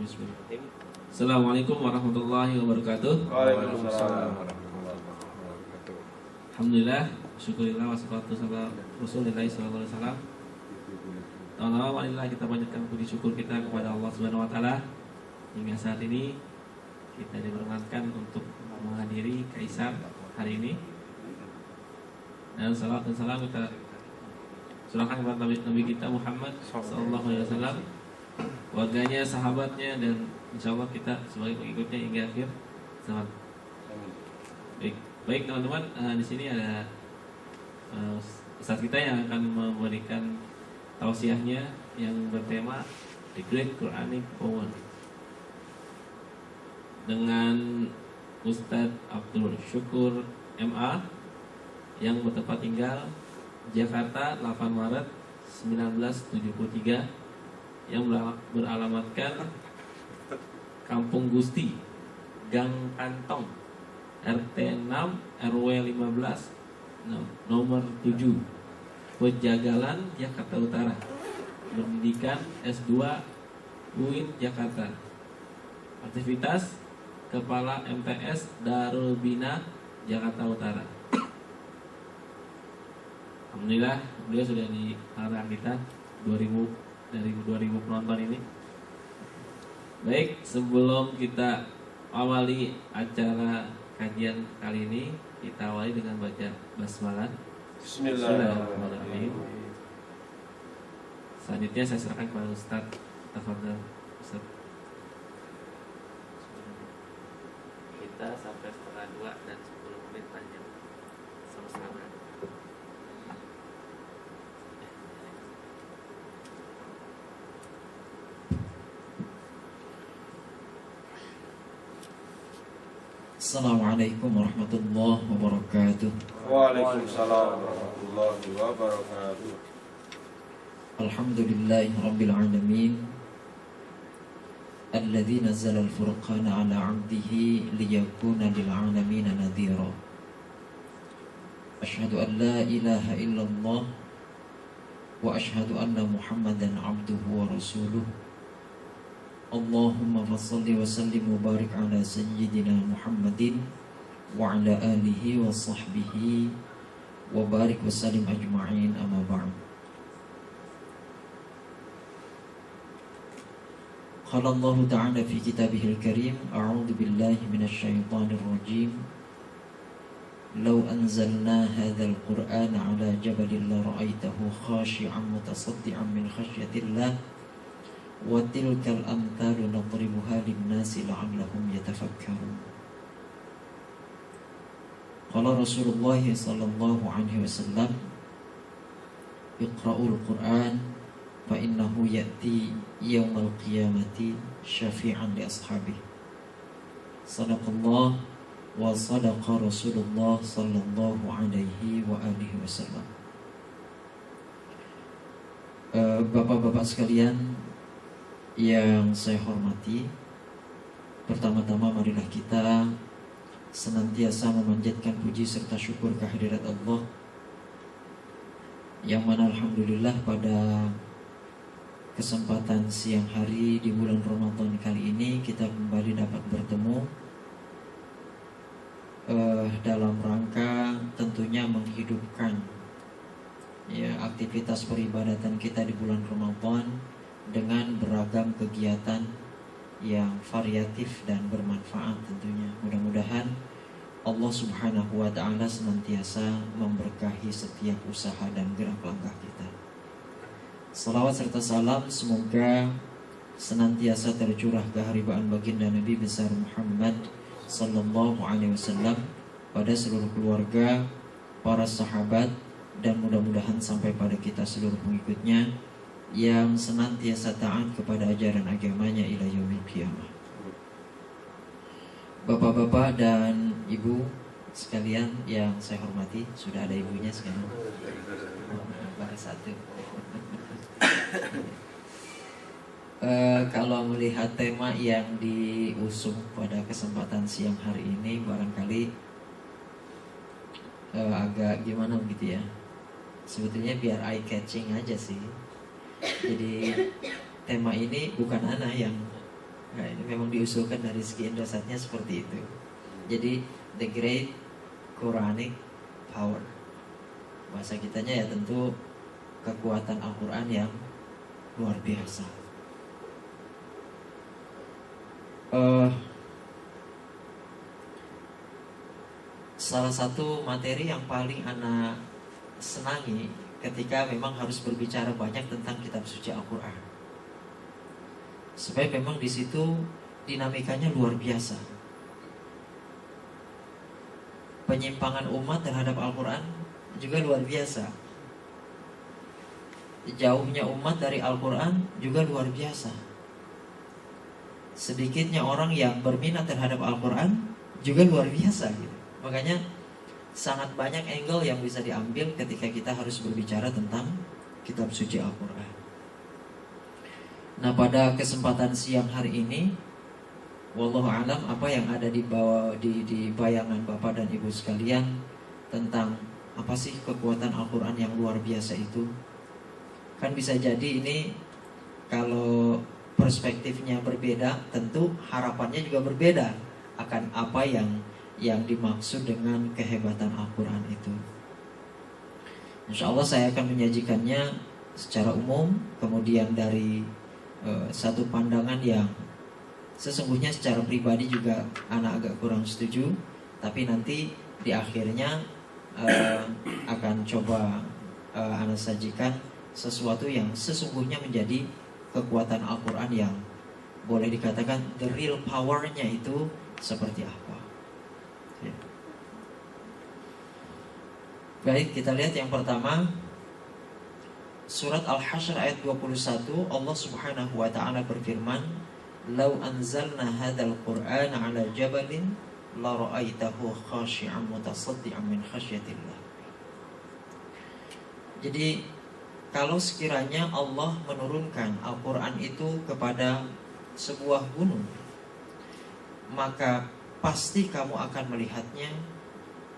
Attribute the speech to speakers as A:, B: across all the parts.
A: Bismillahirrahmanirrahim. Assalamualaikum warahmatullahi wabarakatuh.
B: Waalaikumsalam warahmatullahi wabarakatuh.
A: Alhamdulillah, syukurillah wassalatu wassalamu Rasulillah sallallahu alaihi wasallam. Tolong marilah kita panjatkan puji syukur kita kepada Allah Subhanahu wa taala. Hingga saat ini kita diberkatkan untuk menghadiri Kaisar hari ini. Dan salat dan salam kita serahkan kepada Nabi kita Muhammad sallallahu alaihi wasallam, keluarganya, sahabatnya, dan insyaallah kita sebagai pengikutnya hingga akhir zaman. Baik teman-teman, di sini ada ustaz kita yang akan memberikan tausiahnya yang bertema The Great Quranic Power dengan Ustadz Abdul Syukur MA yang bertempat tinggal Jakarta 8 Maret 1973, yang beralamatkan Kampung Gusti, Gang Kantong, RT 6 RW 15 nomor 7, Pejagalan, Jakarta Utara. Pendidikan S2 UIN Jakarta. Aktivitas Kepala MTS Darul Bina Jakarta Utara. Alhamdulillah beliau sudah di arah kita 2000 penonton ini. Baik, sebelum kita awali acara kajian kali ini, kita awali dengan baca basmalah. Bismillahirrahmanirrahim. Selanjutnya saya serahkan kepada Ustaz. Tafadhol Ustaz. Kita sampai 1:30 dan 10 menit panjang. Sama-sama.
C: Assalamualaikum warahmatullahi wabarakatuh.
B: Waalaikumsalam warahmatullahi wabarakatuh.
C: Alhamdulillahi rabbil alamin, alladzi nazzala al-furqana ala 'abdihi liyakuna lil 'alamin nadhira. Asyhadu an la ilaha illallah wa asyhadu anna Muhammadan 'abduhu wa rasuluh. Allahumma fassalli wa sallim wa barik ala sayyidina Muhammadin wa ala alihi wa sahbihi wa barik wa sallim ajma'in, amma ba'd. Qala Allah ta'ala fi kitabihil karim, a'udzu billahi minasy syaithanir rajim. Law anzalna hadzal qur'ana 'ala jabalin la ra'aitahu khashi'an mutasaddian min khasyatillah wa tilkal amthalu nadribuha lin-nasi la'allahum yatafakkarun. Qala Rasulullah sallallahu alaihi wasallam, iqra'ul Qur'an fa innahu ya'ti yaumal qiyamati syafi'an li ashabihi. Sadaqallah wa sadaqa Rasulullah sallallahu alaihi wa alihi wasallam. Bapak-bapak sekalian yang saya hormati, pertama-tama marilah kita senantiasa memanjatkan puji serta syukur kehadirat Allah, yang mana alhamdulillah pada kesempatan siang hari di bulan Ramadan kali ini kita kembali dapat bertemu dalam rangka tentunya menghidupkan aktivitas peribadatan kita di bulan Ramadan dengan beragam kegiatan yang variatif dan bermanfaat tentunya. Mudah-mudahan Allah Subhanahu wa ta'ala senantiasa memberkahi setiap usaha dan gerak langkah kita. Salawat serta salam semoga senantiasa tercurah keharibaan baginda Nabi besar Muhammad sallallahu alaihi wasallam pada seluruh keluarga, para sahabat, dan mudah-mudahan sampai pada kita seluruh pengikutnya yang senantiasa taat kepada ajaran agamanya ila yaumil qiyamah. Bapak-bapak dan ibu sekalian yang saya hormati, sudah ada ibunya sekarang. Baru satu. Kalau melihat tema yang diusung pada kesempatan siang hari ini, barangkali agak gimana begitu ya. Sebetulnya biar eye catching aja sih. Jadi tema ini bukan ana yang Nah, ini memang diusulkan dari segi Indosatnya seperti itu. Jadi the great Quranic power. Bahasa kitanya ya tentu kekuatan Al-Quran yang luar biasa. Salah satu materi yang paling ana senangi ketika memang harus berbicara banyak tentang kitab suci Al-Quran, supaya memang di situ dinamikanya luar biasa. Penyimpangan umat terhadap Al-Quran juga luar biasa. Jauhnya umat dari Al-Quran juga luar biasa. Sedikitnya orang yang berminat terhadap Al-Quran juga luar biasa gitu. Makanya sangat banyak angle yang bisa diambil ketika kita harus berbicara tentang kitab suci Al-Quran. Nah, pada kesempatan siang hari ini, wallahu alam, apa yang ada di bawah di bayangan Bapak dan Ibu sekalian tentang apa sih kekuatan Al-Quran yang luar biasa itu? Kan bisa jadi ini kalau perspektifnya berbeda, tentu harapannya juga berbeda akan apa yang dimaksud dengan kehebatan Al-Quran itu. Insya Allah saya akan menyajikannya secara umum, kemudian dari satu pandangan yang sesungguhnya secara pribadi juga anak agak kurang setuju, tapi nanti di akhirnya akan coba anak sajikan sesuatu yang sesungguhnya menjadi kekuatan Al-Quran yang boleh dikatakan the real power-nya itu seperti apa. Ya. Baik, kita lihat yang pertama, surat Al-Hasyr ayat 21. Allah Subhanahu wa ta'ala berfirman, "Lau anzalna hadzal Qur'ana 'ala jabalin la ra'aitahu khashi'an mutasaddian min khasyatillah." Jadi kalau sekiranya Allah menurunkan Al-Quran itu kepada sebuah gunung, maka pasti kamu akan melihatnya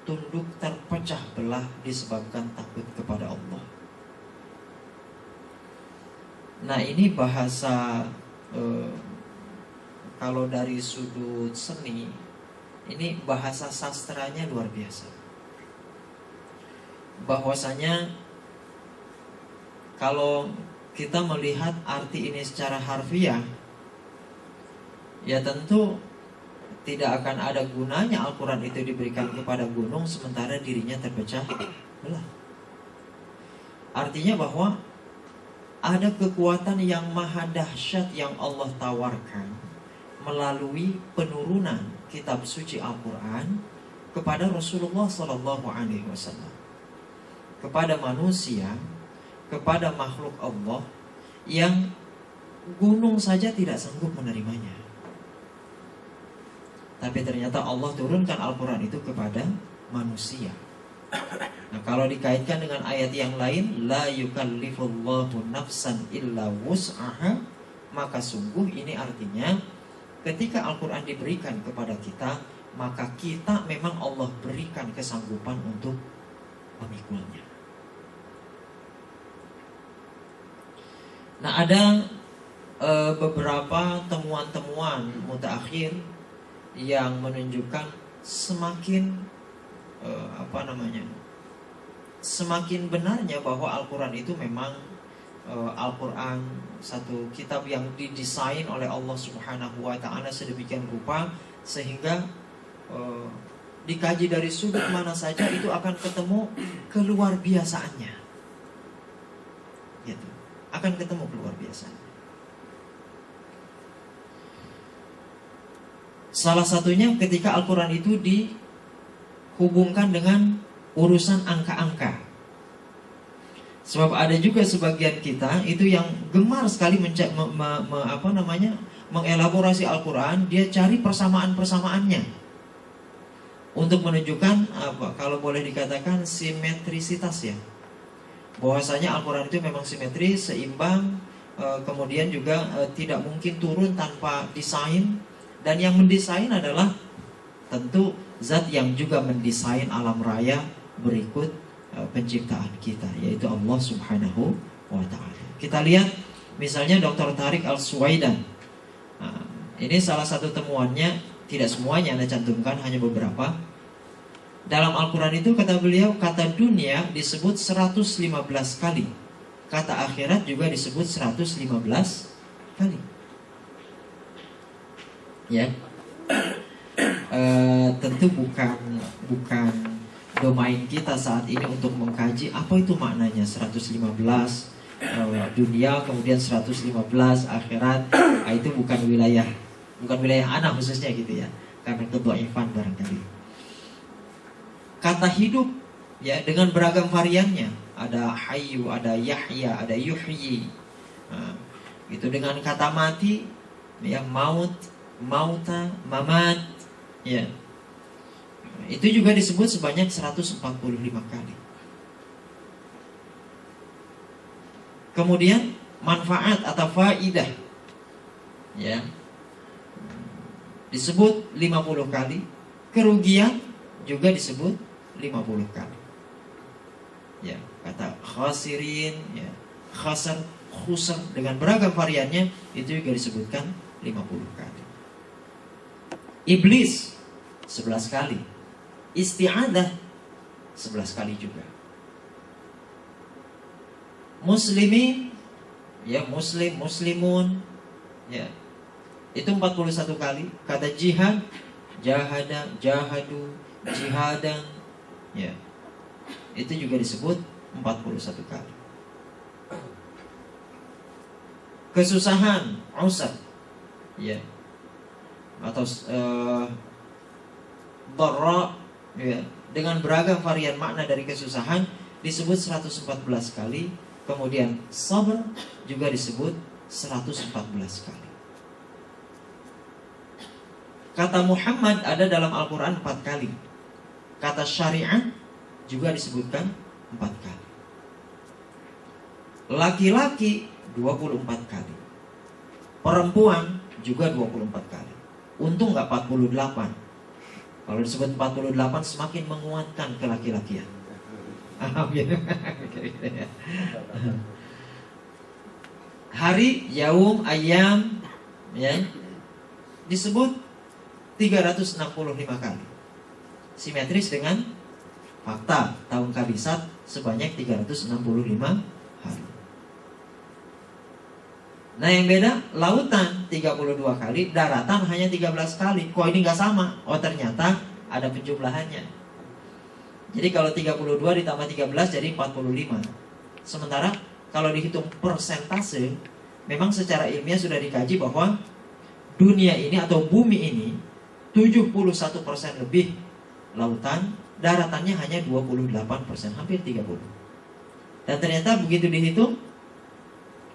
C: tunduk terpecah belah disebabkan takut kepada Allah. Nah, ini bahasa kalau dari sudut seni, ini bahasa sastranya luar biasa. Bahwasanya kalau kita melihat arti ini secara harfiah, ya tentu tidak akan ada gunanya Al-Quran itu diberikan kepada gunung sementara dirinya terpecah belah. Artinya bahwa ada kekuatan yang maha dahsyat yang Allah tawarkan melalui penurunan kitab suci Al-Quran kepada Rasulullah SAW, kepada manusia, kepada makhluk Allah yang gunung saja tidak sanggup menerimanya. Tapi ternyata Allah turunkan Al-Quran itu kepada manusia. Nah, kalau dikaitkan dengan ayat yang lain, la yukallifullahu nafsan illa wus'aha, maka sungguh ini artinya ketika Al-Quran diberikan kepada kita, maka kita memang Allah berikan kesanggupan untuk memikulnya. Nah, ada beberapa temuan-temuan mutaakhir yang menunjukkan semakin semakin benarnya bahwa Al-Quran itu memang Al-Quran satu kitab yang didesain oleh Allah Subhanahu wa ta'ala sedemikian rupa sehingga dikaji dari sudut mana saja itu akan ketemu keluar biasaannya. Gitu. Akan ketemu keluar biasaannya. Salah satunya ketika Al-Quran itu dihubungkan dengan urusan angka-angka. Sebab ada juga sebagian kita itu yang gemar sekali mengelaborasi Al-Quran. Dia cari persamaan-persamaannya untuk menunjukkan kalau boleh dikatakan simetrisitas ya. Bahwasanya Al-Quran itu memang simetris, seimbang, kemudian juga tidak mungkin turun tanpa desain. Dan yang mendesain adalah tentu zat yang juga mendesain alam raya berikut penciptaan kita, yaitu Allah Subhanahu wa ta'ala. Kita lihat misalnya Dr. Tariq Al-Suwaidan. Ini salah satu temuannya, tidak semuanya Anda cantumkan, hanya beberapa. Dalam Al-Quran itu kata beliau, kata dunia disebut 115 kali, kata akhirat juga disebut 115 kali. Ya, tentu bukan domain kita saat ini untuk mengkaji apa itu maknanya 115 dunia kemudian 115 akhirat. Itu bukan wilayah anak khususnya gitu ya, karena kedhaifan barangkali. Kata hidup ya dengan beragam variannya, ada hayyu, ada yahya, ada yuhyi. Itu dengan kata mati ya, maut, mauta, mamat ya. Itu juga disebut sebanyak 145 kali. Kemudian manfaat atau faidah ya disebut 50 kali. Kerugian juga disebut 50 kali. Ya, kata khasirin ya, khasar, khusar dengan beragam variannya itu juga disebutkan 50 kali. Iblis 11 kali. Isti'adah 11 kali juga. Muslimin ya, muslim, muslimun ya, itu 41 kali. Kata jihad, jahada, jahadu, jihadan ya, itu juga disebut 41 kali. Kesusahan, usar ya, atau dharra ya, dengan beragam varian makna dari kesusahan disebut 114 kali. Kemudian sabar juga disebut 114 kali. Kata Muhammad ada dalam Al-Quran 4 kali. Kata syariat juga disebutkan 4 kali. Laki-laki 24 kali. Perempuan juga 24 kali. Untung gak 48. Kalau disebut 48 semakin menguatkan kelaki-lakian. Hari, yaum, ayam ya, disebut 365 kali. Simetris dengan fakta tahun kabisat sebanyak 365 hari. Nah yang beda, lautan 32 kali, daratan hanya 13 kali. Kok ini gak sama? Oh ternyata ada penjumlahannya. Jadi kalau 32 ditambah 13 jadi 45. Sementara kalau dihitung persentase, memang secara ilmiah sudah dikaji bahwa dunia ini atau bumi ini 71% lebih lautan, daratannya hanya 28%, hampir 30. Dan ternyata begitu dihitung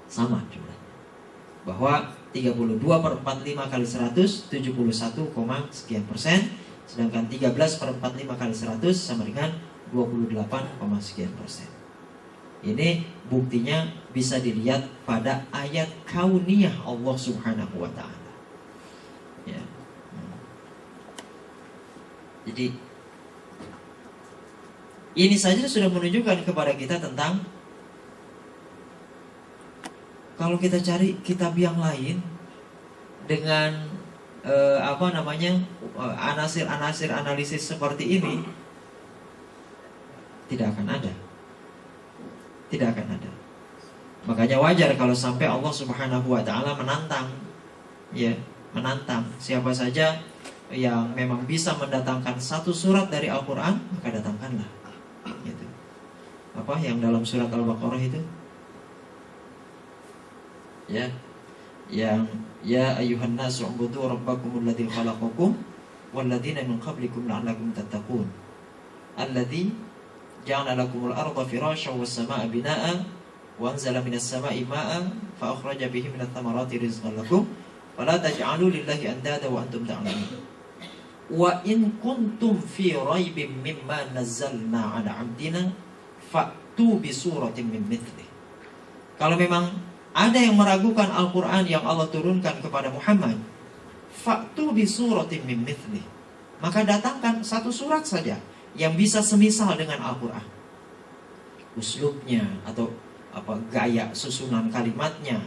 C: sama jumlahnya. Bahwa 32/45 kali 100 71, sekian persen. Sedangkan 13/45 kali 100 sama dengan 28, sekian persen. Ini buktinya bisa dilihat pada ayat kauniyah Allah Subhanahu wa ta'ala ya. Jadi ini saja sudah menunjukkan kepada kita tentang kalau kita cari kitab yang lain dengan anasir-anasir analisis seperti ini tidak akan ada. Tidak akan ada. Makanya wajar kalau sampai Allah Subhanahu wa ta'ala menantang ya, menantang siapa saja yang memang bisa mendatangkan satu surat dari Al-Quran, maka datangkanlah gitu. Apa yang dalam surat Al-Baqarah itu ya, yang ya ayyuhan nasu ubudu rabbakumul ladzi khalaqakum wal ladzina min qablikum la'allakum tattaqun alladzi ja'ala lakumul arda firasyan was samaa'a binaa'a wa anzala minas samaa'i maa'an fa akhraja bihi minat thamarati rizqan lakum wa la taj'alu lillahi andada wa antum ta'lamun wa in kuntum fi raibin mimma nazzalna 'ala 'abdina fa'tu bi suratin min mithlihi. Kalau memang ada yang meragukan Al-Quran yang Allah turunkan kepada Muhammad, fa'tu bi suratin min mithlihi, maka datangkan satu surat saja yang bisa semisal dengan Al-Quran. Uslubnya atau gaya susunan kalimatnya,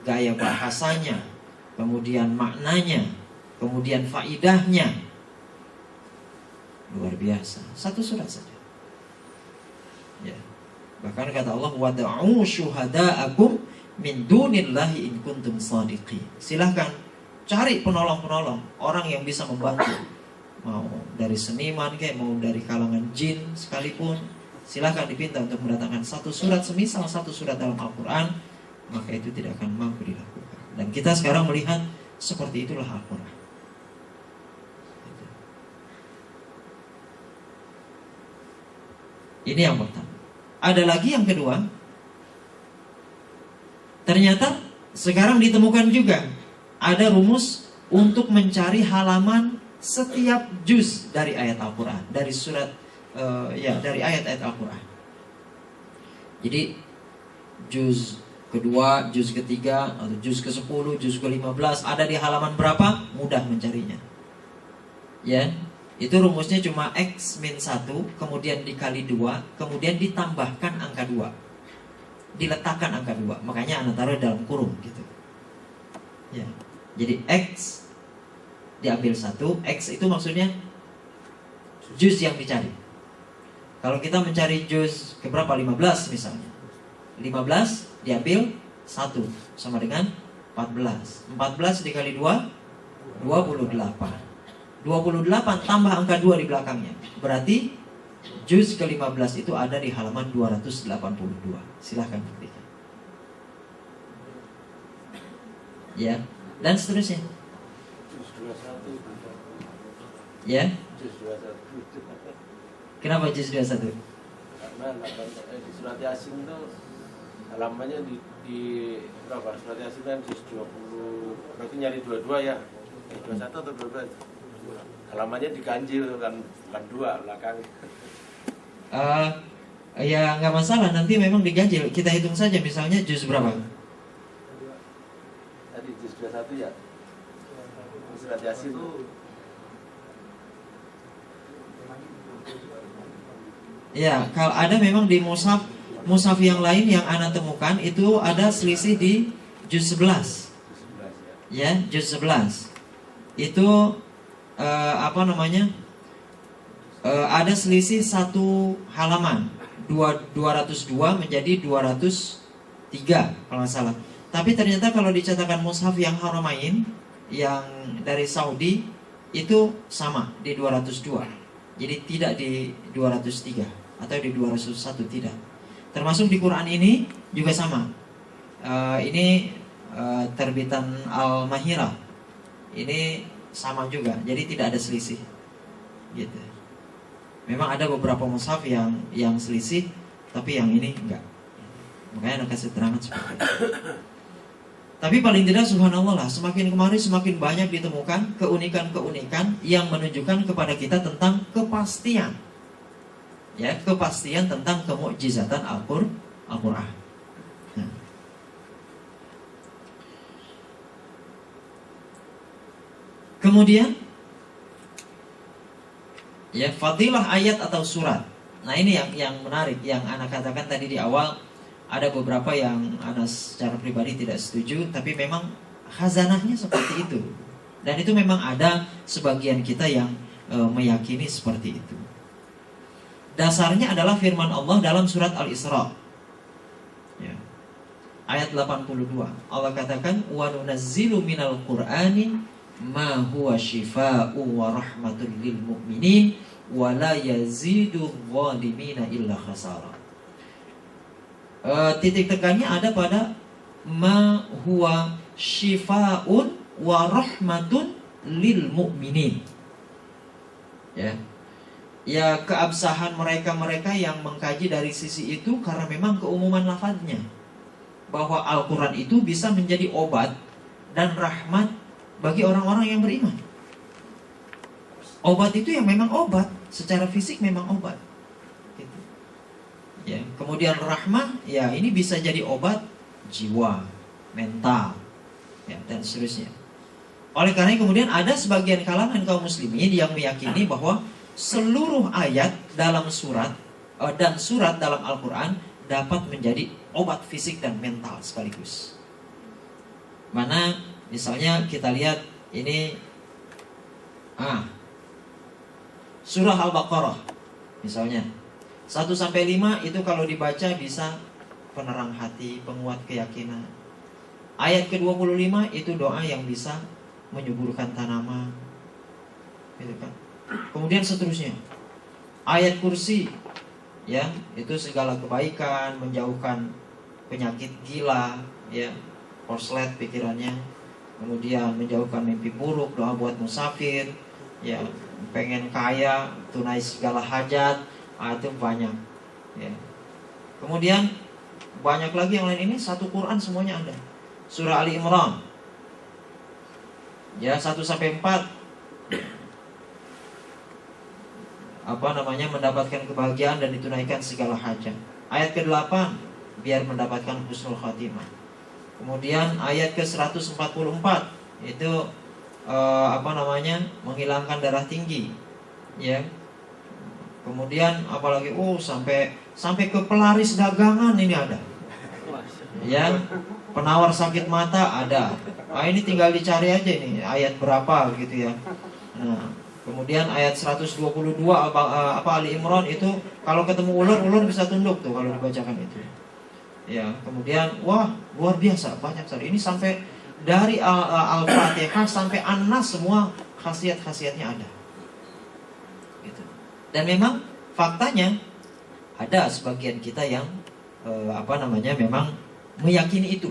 C: gaya bahasanya, kemudian maknanya, kemudian faidahnya. Luar biasa. Satu surat saja. Ya. Bahkan kata Allah, wad'u syuhada'akum min dunillahi in kuntum shadiqin. Silahkan cari penolong-penolong, orang yang bisa membantu. Mau dari seniman kayak mau dari kalangan jin sekalipun, silahkan dipinta untuk mendatangkan satu surat, semisal satu surat dalam Al-Quran, maka itu tidak akan mampu dilakukan. Dan kita sekarang melihat seperti itulah Al-Quran. Ini yang pertama. Ada lagi yang kedua. Ternyata sekarang ditemukan juga ada rumus untuk mencari halaman setiap juz dari ayat Al-Quran, dari surat dari ayat-ayat Al-Quran. Jadi juz kedua, juz ketiga, atau juz ke-10, juz ke-15 ada di halaman berapa? Mudah mencarinya. Ya, itu rumusnya cuma X min 1, kemudian dikali 2, kemudian ditambahkan angka 2, diletakkan angka 2. Makanya Anda taruh dalam kurung gitu. Ya, jadi X diambil 1, X itu maksudnya juz yang dicari. Kalau kita mencari juz keberapa? 15 misalnya, 15 diambil 1 sama dengan 14. 14 dikali 2 28. 28 tambah angka 2 di belakangnya. Berarti juz ke-15 itu ada di halaman 282. Silahkan buktikan. Ya, dan seterusnya. Ya. Kenapa juz 21?
D: Karena di surat Yasin itu halamannya di berapa? Surat Yasin kan juz 20. Berarti nyari 22 ya. 21 atau 22? Halamannya diganjil kan, bukan 2 belakang.
C: Ya nggak masalah, nanti memang diganjil. Kita hitung saja misalnya juz berapa?
D: Tadi juz 21 ya. Surat Yasin.
C: Ya, kalau ada memang di mushaf yang lain yang ana temukan itu ada selisih di juz 11. Ya, juz 11. Itu ada selisih satu halaman, 202 menjadi 203 kalau nggak salah. Tapi ternyata kalau dicetakan mushaf yang Haramain yang dari Saudi itu sama di 202. Jadi tidak di 203 atau di 201, tidak. Termasuk di Quran ini juga sama. Ini terbitan Al-Mahirah. Ini sama juga. Jadi tidak ada selisih. Gitu. Memang ada beberapa mushaf yang selisih, tapi yang ini enggak. Makanya ada kasih terangan seperti itu. Tapi paling tidak subhanallah lah, semakin kemari semakin banyak ditemukan keunikan-keunikan yang menunjukkan kepada kita tentang kepastian. Ya, kepastian tentang kemukjizatan Al-Qur'an. Kemudian ya, fadilah ayat atau surat. Nah, ini yang menarik, yang anak katakan tadi di awal. Ada beberapa yang anak secara pribadi tidak setuju, tapi memang khazanahnya seperti itu. Dan itu memang ada sebagian kita yang meyakini seperti itu. Dasarnya adalah firman Allah dalam surat Al-Isra. Ya. Ayat 82. Allah katakan, "Wa nunazzilu minal Qur'ani ma huwa shifaa'u wa rahmatul lil mu'minin wa la yazidu adh-dhalimina illa khasara." Titik tekannya ada pada ma huwa shifaa'un wa rahmatun lil mu'minin. Ya, keabsahan mereka yang mengkaji dari sisi itu karena memang keumuman lafadznya, bahwa Al-Quran itu bisa menjadi obat dan rahmat bagi orang-orang yang beriman. Obat itu yang memang obat, secara fisik memang obat. Gitu. Ya, kemudian rahmah, ya ini bisa jadi obat jiwa, mental, ya, dan seterusnya. Oleh karena kemudian ada sebagian kalangan kaum muslimin yang meyakini bahwa seluruh ayat dalam surat dan surat dalam Al-Quran dapat menjadi obat fisik dan mental sekaligus. Mana Misalnya kita lihat ini surah Al-Baqarah misalnya 1-5 itu kalau dibaca bisa penerang hati, penguat keyakinan. Ayat ke-25 itu doa yang bisa menyuburkan tanaman, gitu kan. Kemudian seterusnya ayat kursi, ya, itu segala kebaikan, menjauhkan penyakit gila, ya, korslet pikirannya. Kemudian menjauhkan mimpi buruk, doa buat musafir, ya, pengen kaya, tunai segala hajat, itu banyak, ya. Kemudian banyak lagi yang lain, ini satu Quran semuanya ada. Surah Ali Imran, ya, 1-4 mendapatkan kebahagiaan dan ditunaikan segala hajat. Ayat ke-8 biar mendapatkan husnul khatimah. Kemudian ayat ke-144 itu menghilangkan darah tinggi, ya. Kemudian apalagi sampai ke pelaris dagangan ini ada, ya, penawar sakit mata ada. Ini tinggal dicari aja ini ayat berapa gitu ya. Nah, kemudian ayat 122 Ali Imran itu kalau ketemu ular bisa tunduk tuh kalau dibacakan itu. Ya, kemudian luar biasa banyak sekali. Ini sampai dari Al-Fatihah sampai An-Nas semua khasiat-khasiatnya ada. Gitu. Dan memang faktanya ada sebagian kita yang memang meyakini itu.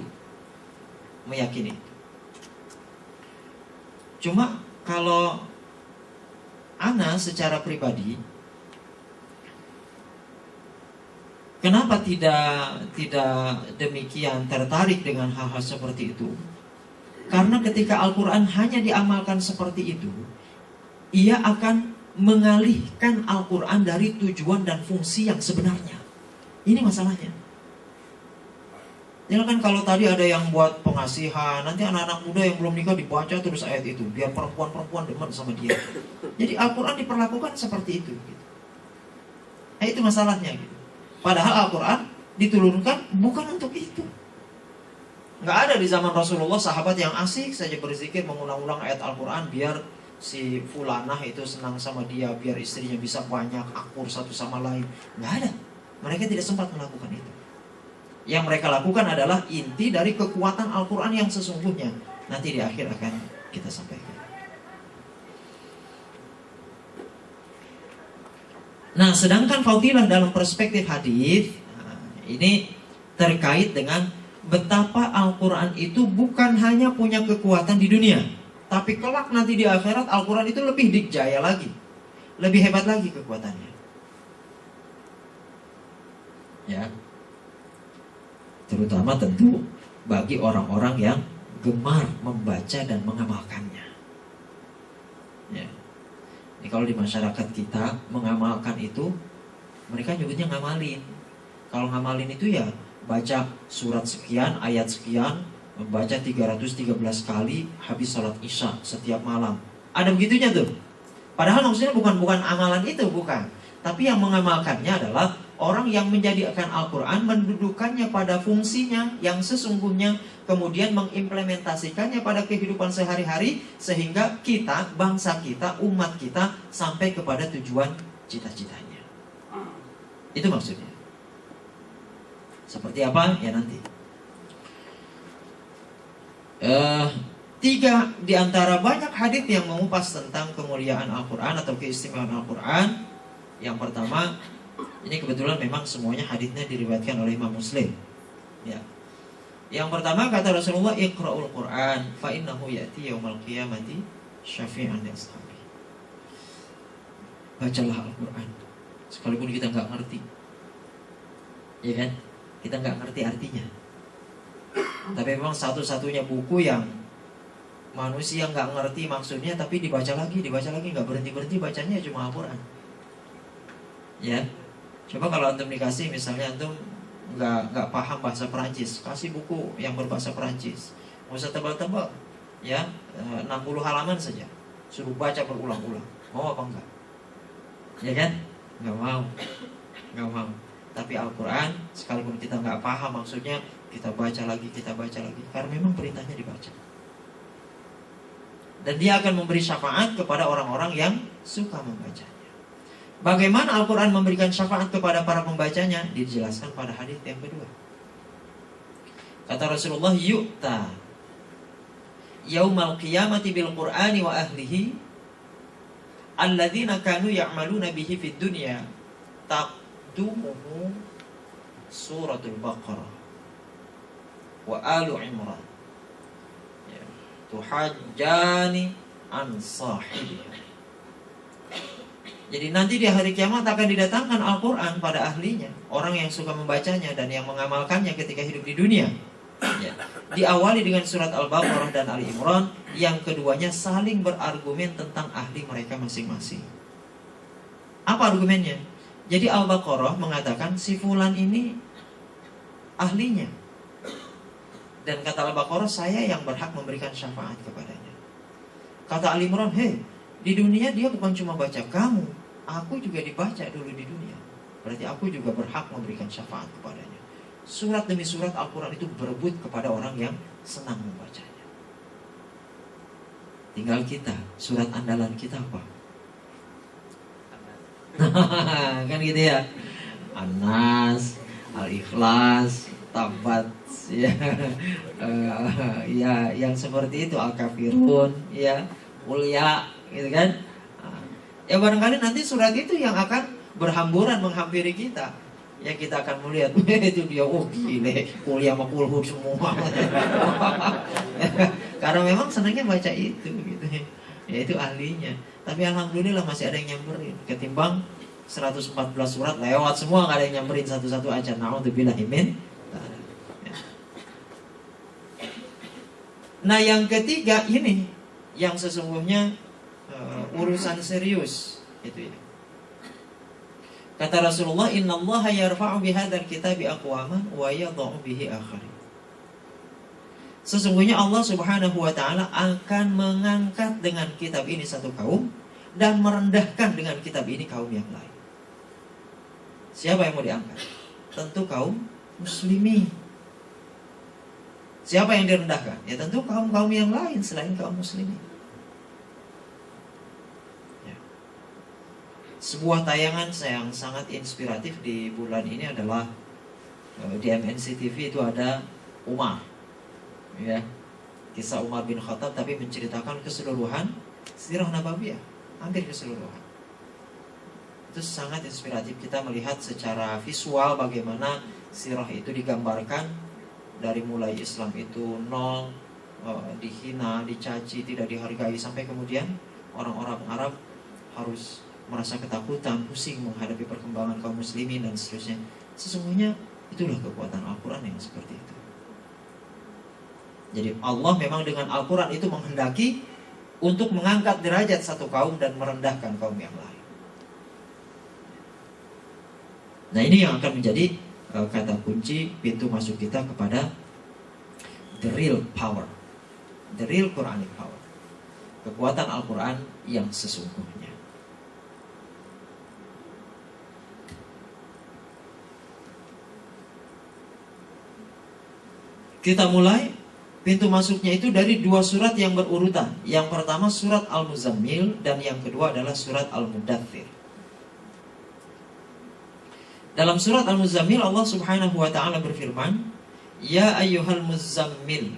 C: Cuma kalau ana secara pribadi, kenapa tidak demikian tertarik dengan hal-hal seperti itu? Karena ketika Al-Quran hanya diamalkan seperti itu, ia akan mengalihkan Al-Quran dari tujuan dan fungsi yang sebenarnya. Ini masalahnya. Ya kan kalau tadi ada yang buat pengasihan, nanti anak-anak muda yang belum nikah dibaca terus ayat itu, biar perempuan-perempuan demen sama dia. Jadi Al-Quran diperlakukan seperti itu. Gitu. Nah, itu masalahnya. Gitu. Padahal Al-Quran diturunkan bukan untuk itu. Nggak ada di zaman Rasulullah sahabat yang asik saja berzikir mengulang-ulang ayat Al-Quran biar si fulanah itu senang sama dia, biar istrinya bisa banyak, akur satu sama lain. Nggak ada. Mereka tidak sempat melakukan itu. Yang mereka lakukan adalah inti dari kekuatan Al-Quran yang sesungguhnya. Nanti di akhir akan kita sampaikan. Nah, sedangkan fadilah dalam perspektif hadis, ini terkait dengan betapa Al-Quran itu bukan hanya punya kekuatan di dunia, tapi kelak nanti di akhirat Al-Quran itu lebih dikjaya lagi, lebih hebat lagi kekuatannya. Ya. Terutama tentu bagi orang-orang yang gemar membaca dan mengamalkannya. Ya. Ini kalau di masyarakat kita mengamalkan itu, mereka nyebutnya ngamalin. Kalau ngamalin itu ya baca surat sekian, ayat sekian, membaca 313 kali habis salat isya setiap malam. Ada begitunya tuh. Padahal maksudnya bukan amalan itu, bukan. Tapi yang mengamalkannya adalah orang yang menjadikan Al-Quran, mendudukannya pada fungsinya yang sesungguhnya, kemudian mengimplementasikannya pada kehidupan sehari-hari, sehingga kita, bangsa kita, umat kita sampai kepada tujuan cita-citanya. Itu maksudnya. Seperti apa? Ya nanti. 3 di antara banyak hadits yang mengupas tentang kemuliaan Al-Quran atau keistimewaan Al-Quran. Yang pertama, ini kebetulan memang semuanya haditsnya diriwayatkan oleh Imam Muslim. Ya. Yang pertama kata Rasulullah, Iqra'ul Quran fa innahu ya'ti yaumal qiyamati syafi'an li ashabi. Bacalah Al-Quran sekalipun kita nggak ngerti. Ya kan? Kita nggak ngerti artinya. Tapi memang satu-satunya buku yang manusia nggak ngerti maksudnya, tapi dibaca lagi, nggak berhenti bacanya cuma Al-Quran. Ya, coba kalau antum dikasih, misalnya antum nggak paham bahasa Perancis, kasih buku yang berbahasa Perancis, nggak usah tebal-tebal, ya, 60 halaman saja, suruh baca berulang-ulang, mau apa enggak? Ya kan? Nggak mau. Tapi Al-Quran, sekalipun kita nggak paham maksudnya, kita baca lagi, karena memang perintahnya dibaca. Dan dia akan memberi syafaat kepada orang-orang yang suka membacanya. Bagaimana Al-Quran memberikan syafaat kepada para pembacanya? Dijelaskan pada hadis yang kedua. Kata Rasulullah, yu'ta yaumal qiyamati bil qur'ani wa ahlihi alladzina kanu ya'maluna bihi fid dunya taqdumuhu suratul Baqarah wa Alu Imran, ya, tuhajjani an sahibiha. Jadi nanti di hari kiamat akan didatangkan Al-Quran pada ahlinya, orang yang suka membacanya dan yang mengamalkannya ketika hidup di dunia, ya. Diawali dengan surat Al-Baqarah dan Ali Imran, yang keduanya saling berargumen tentang ahli mereka masing-masing. Apa argumennya? Jadi Al-Baqarah mengatakan si fulan ini ahlinya, dan kata Al-Baqarah, saya yang berhak memberikan syafaat kepadanya. Kata Ali Imran, di dunia dia bukan cuma baca kamu, aku juga dibaca dulu di dunia, berarti aku juga berhak memberikan syafaat kepadanya. Surat demi surat Al-Quran itu berebut kepada orang yang senang membacanya. Tinggal kita, surat andalan kita apa? Kan gitu ya, An-Nas, Al-Ikhlas, Tabat, ya, ya, yang seperti itu, Al-Kafirun, ya, Ulya, gitu kan? Ya barangkali nanti surat itu yang akan berhamburan menghampiri kita. Ya kita akan melihat itu dia, gile, kuliah sama kulhud semua. Karena memang senangnya baca itu gitu. Ya itu ahlinya. Tapi alhamdulillah masih ada yang nyamperin. Ketimbang 114 surat lewat semua, gak ada yang nyamperin satu-satu aja. Na'udzubillahi min. Nah yang ketiga ini, yang sesungguhnya urusan serius itu ya. Kata Rasulullah, innallaha yarfa'u bihadzal kitabi aqwaman wa yadh'u bihi akharin. Sesungguhnya Allah Subhanahu wa taala akan mengangkat dengan kitab ini satu kaum dan merendahkan dengan kitab ini kaum yang lain. Siapa yang mau diangkat? Tentu kaum muslimin. Siapa yang direndahkan? Ya tentu kaum-kaum yang lain selain kaum muslimin. Sebuah tayangan yang sangat inspiratif di bulan ini adalah di MNC TV itu ada Umar, ya, kisah Umar bin Khattab, tapi menceritakan keseluruhan sirah nabawiyah, hampir keseluruhan. Itu sangat inspiratif, kita melihat secara visual bagaimana sirah itu digambarkan dari mulai Islam itu nol, dihina, dicaci, tidak dihargai, sampai kemudian orang-orang Arab harus merasa ketakutan, pusing menghadapi perkembangan kaum muslimin dan seterusnya. Sesungguhnya itulah kekuatan Al-Quran yang seperti itu. Jadi Allah memang dengan Al-Quran itu menghendaki untuk mengangkat derajat satu kaum dan merendahkan kaum yang lain. Nah ini yang akan menjadi kata kunci pintu masuk kita kepada the real power, the real Quranic power, kekuatan Al-Quran yang sesungguhnya. Kita mulai pintu masuknya itu dari dua surat yang berurutan. Yang pertama surat Al-Muzammil dan yang kedua adalah surat Al-Mudaththir. Dalam surat Al-Muzammil Allah Subhanahu wa taala berfirman, "Ya ayyuhal muzammil,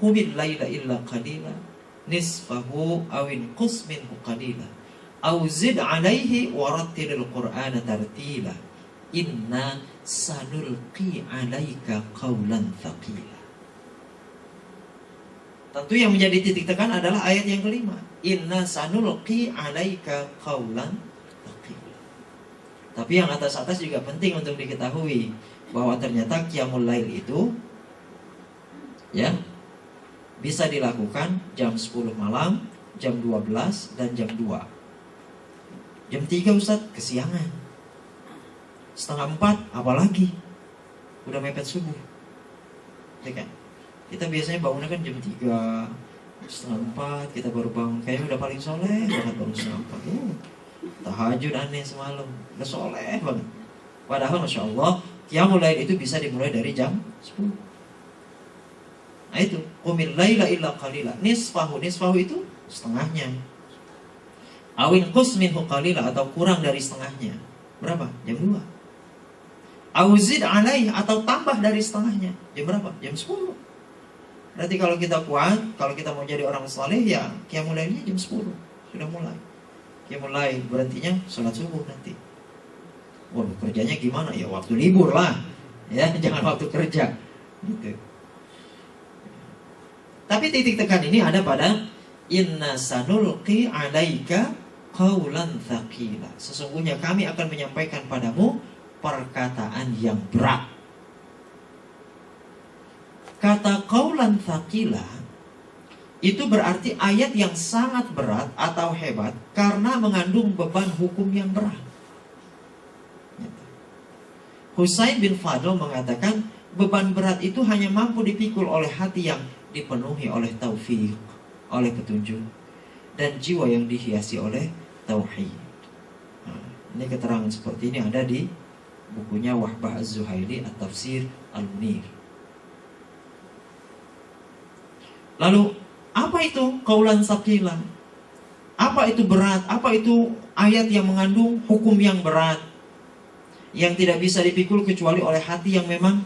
C: qumil laila illa qalila, nisfahu aw inqus minhu qalila, aw zid 'alaihi warattilil qur'ana tartila, inna sanulqi 'alaika qawlan thaqila." Tentu yang menjadi titik tekan adalah ayat yang kelima, inna sanulqi 'alaika qawlan thaqila. Tapi yang atas-atas juga penting untuk diketahui bahwa ternyata qiyamul lail itu ya bisa dilakukan jam 10 malam, jam 12 dan jam 2. Jam 3 Ustaz kesiangan. Setengah 4 apalagi udah mepet subuh. Ya kan? Kita biasanya bangunnya kan jam 3, setengah 4 kita baru bangun. Kayaknya udah paling soleh banget baru setengah 4. Tahajud aneh semalam, udah soleh banget. Padahal Masya Allah qiyamul lail itu bisa dimulai dari jam 10. Nah itu qumil laila illa qalila, nisfahu itu setengahnya. Awin qus minhu qalila, atau kurang dari setengahnya. Berapa? Jam 2. Auzid alaih, atau tambah dari setengahnya. Jam berapa? Jam 10. Berarti kalau kita kuat, kalau kita mau jadi orang saleh, ya qiyamul lailnya jam 10 sudah mulai. Qiyamul lail berhentinya sholat subuh nanti. Waduh, kerjanya gimana? Ya waktu libur lah, ya jangan waktu kerja gitu. Tapi titik tekan ini ada pada inna sanulqi alaika qaulan tsaqila. Sesungguhnya kami akan menyampaikan padamu perkataan yang berat. Kata qaulan tsaqila itu berarti ayat yang sangat berat atau hebat karena mengandung beban hukum yang berat. Husain bin Fadl mengatakan beban berat itu hanya mampu dipikul oleh hati yang dipenuhi oleh taufik, oleh petunjuk, dan jiwa yang dihiasi oleh tauhid. Nah, ini keterangan seperti ini ada di bukunya Wahbah Az-Zuhaili At-Tafsir Al-Munir. Lalu apa itu qaulan tsaqila? Apa itu berat? Apa itu ayat yang mengandung hukum yang berat, yang tidak bisa dipikul kecuali oleh hati yang memang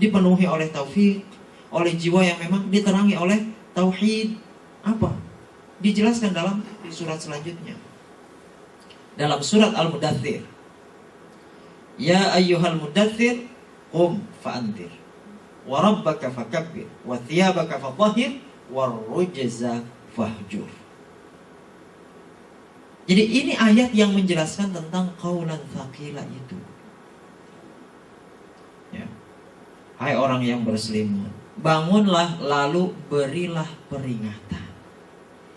C: dipenuhi oleh taufik, oleh jiwa yang memang diterangi oleh tauhid? Apa? Dijelaskan dalam surat selanjutnya. Dalam surat Al-Mudaththir. Ya ayyuhal mudaththir qum fa'andir wa rabbaka fakabbir wa thiyabaka fatahhir warrujza fahjur. Jadi ini ayat yang menjelaskan tentang qaulan tsaqila itu. Ya. Hai orang yang berselimut, bangunlah lalu berilah peringatan.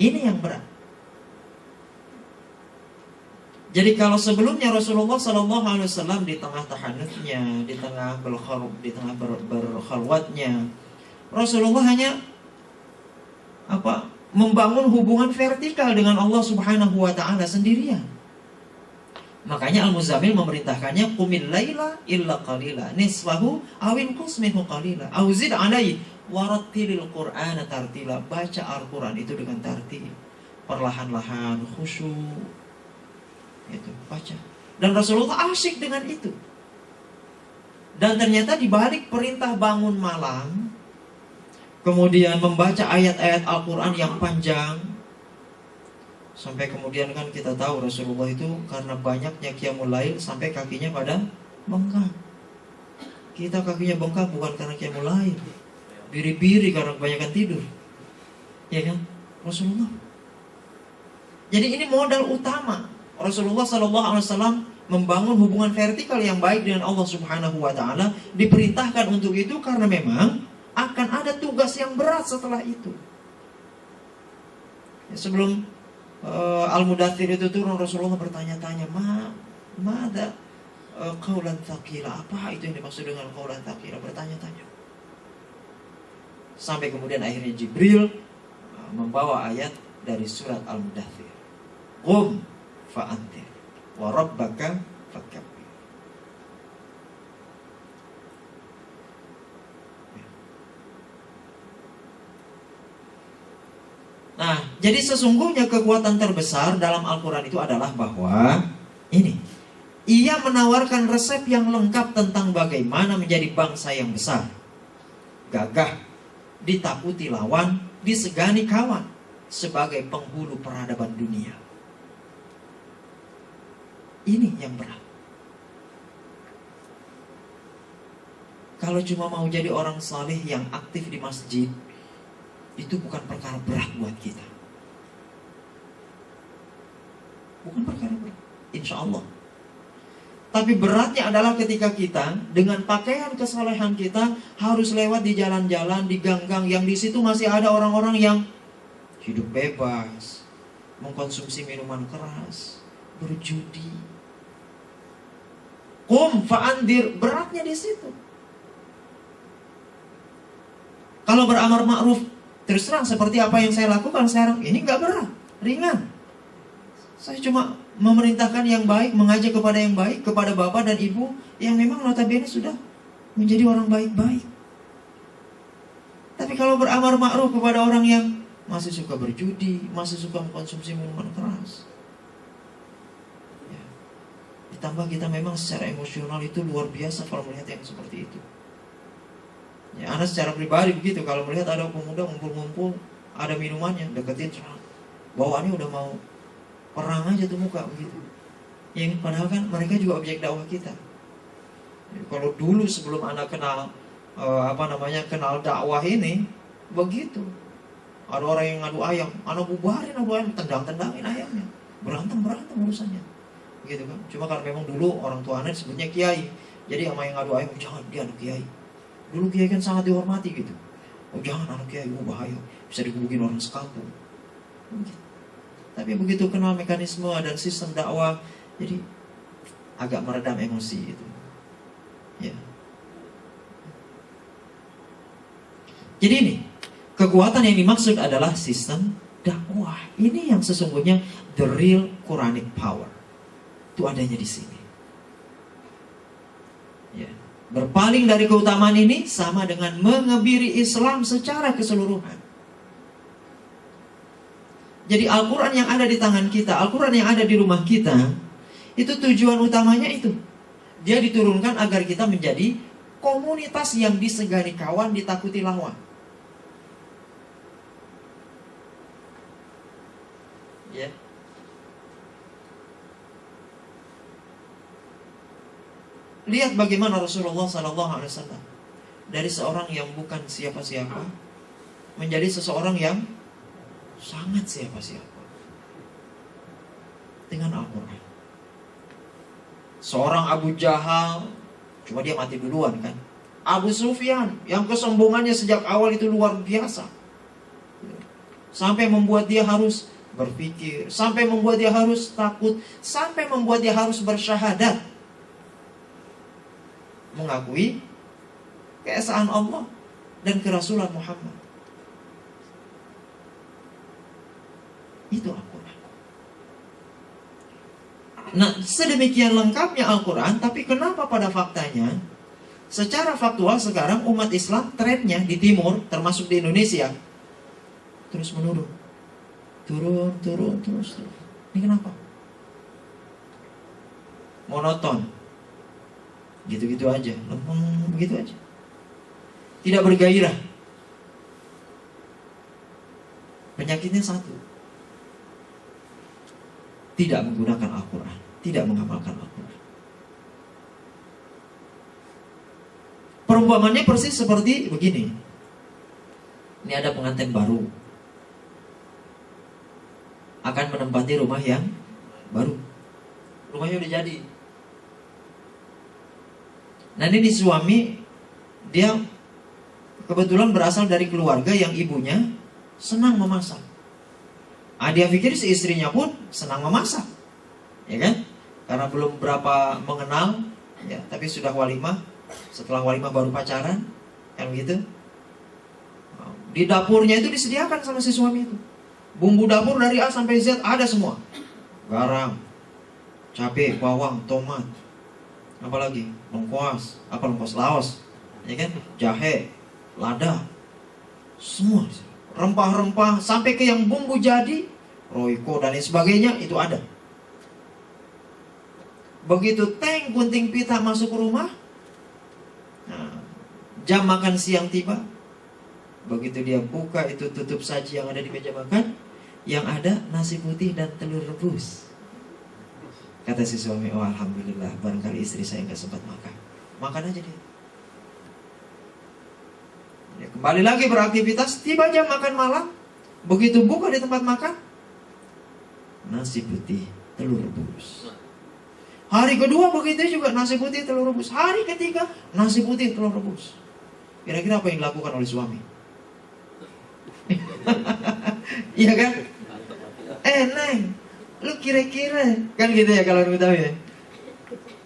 C: Ini yang berat. Jadi kalau sebelumnya Rasulullah SAW di tengah tahanutnya, di tengah berkhalwatnya, Rasulullah hanya membangun hubungan vertikal dengan Allah Subhanahu wa taala sendirian. Makanya Al-Muzammil memerintahkannya qumil laila illa qalila nisfahu awin qus minhu qalila auzid alaihi warattilil qur'ana tartila. Baca Al-Qur'an itu dengan tartil, perlahan-lahan, khusyuk. Itu baca. Dan Rasulullah asyik dengan itu. Dan ternyata di balik perintah bangun malam, kemudian membaca ayat-ayat Al-Quran yang panjang, sampai kemudian kan kita tahu Rasulullah itu karena banyaknya qiyamul lail sampai kakinya pada bengkak. Kita kakinya bengkak bukan karena qiyamul lail, biri-biri karena kebanyakan tidur, ya kan? Rasulullah. Jadi ini modal utama Rasulullah SAW membangun hubungan vertikal yang baik dengan Allah Subhanahu wa taala. Diperintahkan untuk itu karena memang akan ada tugas yang berat setelah itu. Sebelum Al-Mudaththir itu turun, Rasulullah bertanya-tanya, mada qaulan tsaqila? Apa itu yang dimaksud dengan qaulan tsaqila? Bertanya-tanya. Sampai kemudian akhirnya Jibril membawa ayat dari surat Al-Mudaththir. Qum fa'antir wa rabbaka fakabbir. Nah, jadi sesungguhnya kekuatan terbesar dalam Al-Quran itu adalah bahwa ini, ia menawarkan resep yang lengkap tentang bagaimana menjadi bangsa yang besar, gagah, ditakuti lawan, disegani kawan, sebagai penghulu peradaban dunia. Ini yang berat. Kalau cuma mau jadi orang saleh yang aktif di masjid, itu bukan perkara berat buat kita. Bukan perkara berat, insya Allah. Tapi beratnya adalah ketika kita dengan pakaian kesalehan kita harus lewat di jalan-jalan, di gang-gang yang di situ masih ada orang-orang yang hidup bebas, mengkonsumsi minuman keras, berjudi. Qum fa'andir, beratnya di situ. Kalau beramar ma'ruf, terus terang seperti apa yang saya lakukan sekarang, ini nggak berat, ringan. Saya cuma memerintahkan yang baik, mengajak kepada yang baik, kepada bapak dan ibu yang memang notabene sudah menjadi orang baik-baik. Tapi kalau beramar ma'ruf kepada orang yang masih suka berjudi, masih suka mengkonsumsi minuman keras. Ya. Ditambah kita memang secara emosional itu luar biasa kalau melihat yang seperti itu. Ya, Ana secara pribadi begitu, kalau melihat ada pemuda ngumpul-ngumpul, ada minumannya, deketin, bawaannya udah mau perang aja tuh muka begitu. Ya, padahal kan mereka juga objek dakwah kita. Ya, kalau dulu sebelum Ana kenal kenal dakwah ini begitu. Ada orang yang ngadu ayam, Ana bubarin adu ayam, tendang-tendangin ayamnya, berantem urusannya, gitu kan. Cuma kalau memang dulu orang tua Ana disebutnya kiai, jadi sama yang ngadu ayam, jangan dia anak kiai. Dulu kiai kan sangat dihormati gitu. Oh jangan anak kiai, bahaya, bisa digebukin orang sekampung. Begitu. Tapi begitu kenal mekanisme dan sistem dakwah, jadi agak meredam emosi itu. Ya. Jadi ini kekuatan yang dimaksud adalah sistem dakwah. Ini yang sesungguhnya the real Quranic power. Itu adanya di sini. Ya. Berpaling dari keutamaan ini sama dengan mengebiri Islam secara keseluruhan. Jadi Al-Quran yang ada di tangan kita, Al-Quran yang ada di rumah kita, itu tujuan utamanya itu. Dia diturunkan agar kita menjadi komunitas yang disegani kawan, ditakuti lawan. Ya. Lihat bagaimana Rasulullah SAW dari seorang yang bukan siapa-siapa menjadi seseorang yang sangat siapa-siapa dengan Al-Quran. Seorang Abu Jahal, cuma dia mati duluan kan. Abu Sufyan yang kesombongannya sejak awal itu luar biasa, sampai membuat dia harus berpikir, sampai membuat dia harus takut, sampai membuat dia harus bersyahadat, mengakui keesaan Allah dan kerasulan Muhammad. Itu Al-Quran. Nah, sedemikian lengkapnya Al-Quran, tapi kenapa pada faktanya, secara faktual sekarang umat Islam trennya di timur, termasuk di Indonesia, terus menurun. Turun terus. Ini kenapa? Monoton. Gitu-gitu aja, lempeng begitu aja. Tidak bergairah. Penyakitnya satu. Tidak menggunakan Al-Quran, tidak menghafalkan Al-Quran. Perumpamannya persis seperti begini. Ini ada pengantin baru, akan menempati rumah yang baru. Rumahnya udah jadi. Nah ini suami, dia kebetulan berasal dari keluarga yang ibunya senang memasak. Dia pikir si istrinya pun senang memasak, ya kan? Karena belum berapa mengenal, ya, tapi sudah walimah. Setelah walimah baru pacaran, kan gitu. Di dapurnya itu disediakan sama si suami itu. Bumbu dapur dari A sampai Z ada semua. Garam, cabai, bawang, tomat, apalagi lengkuas, lengkuas Laos, ya kan? Jahe, lada, semua. Rempah-rempah sampai ke yang bumbu jadi, roiko dan lain sebagainya itu ada. Begitu teng gunting pita masuk ke rumah, nah, jam makan siang tiba. Begitu dia buka itu tutup saji yang ada di meja makan, yang ada nasi putih dan telur rebus. Kata si suami, oh alhamdulillah, barangkali istri saya nggak sempat makan. Makan aja dia. Ya, kembali lagi beraktivitas, tiba jam makan malam. Begitu buka di tempat makan, nasi putih telur rebus. Hari kedua begitu juga, nasi putih telur rebus. Hari ketiga, nasi putih telur rebus. Kira-kira apa yang dilakukan oleh suami? Iya kan? Neng, lu kira-kira kan gitu ya kalau lu tahu ya.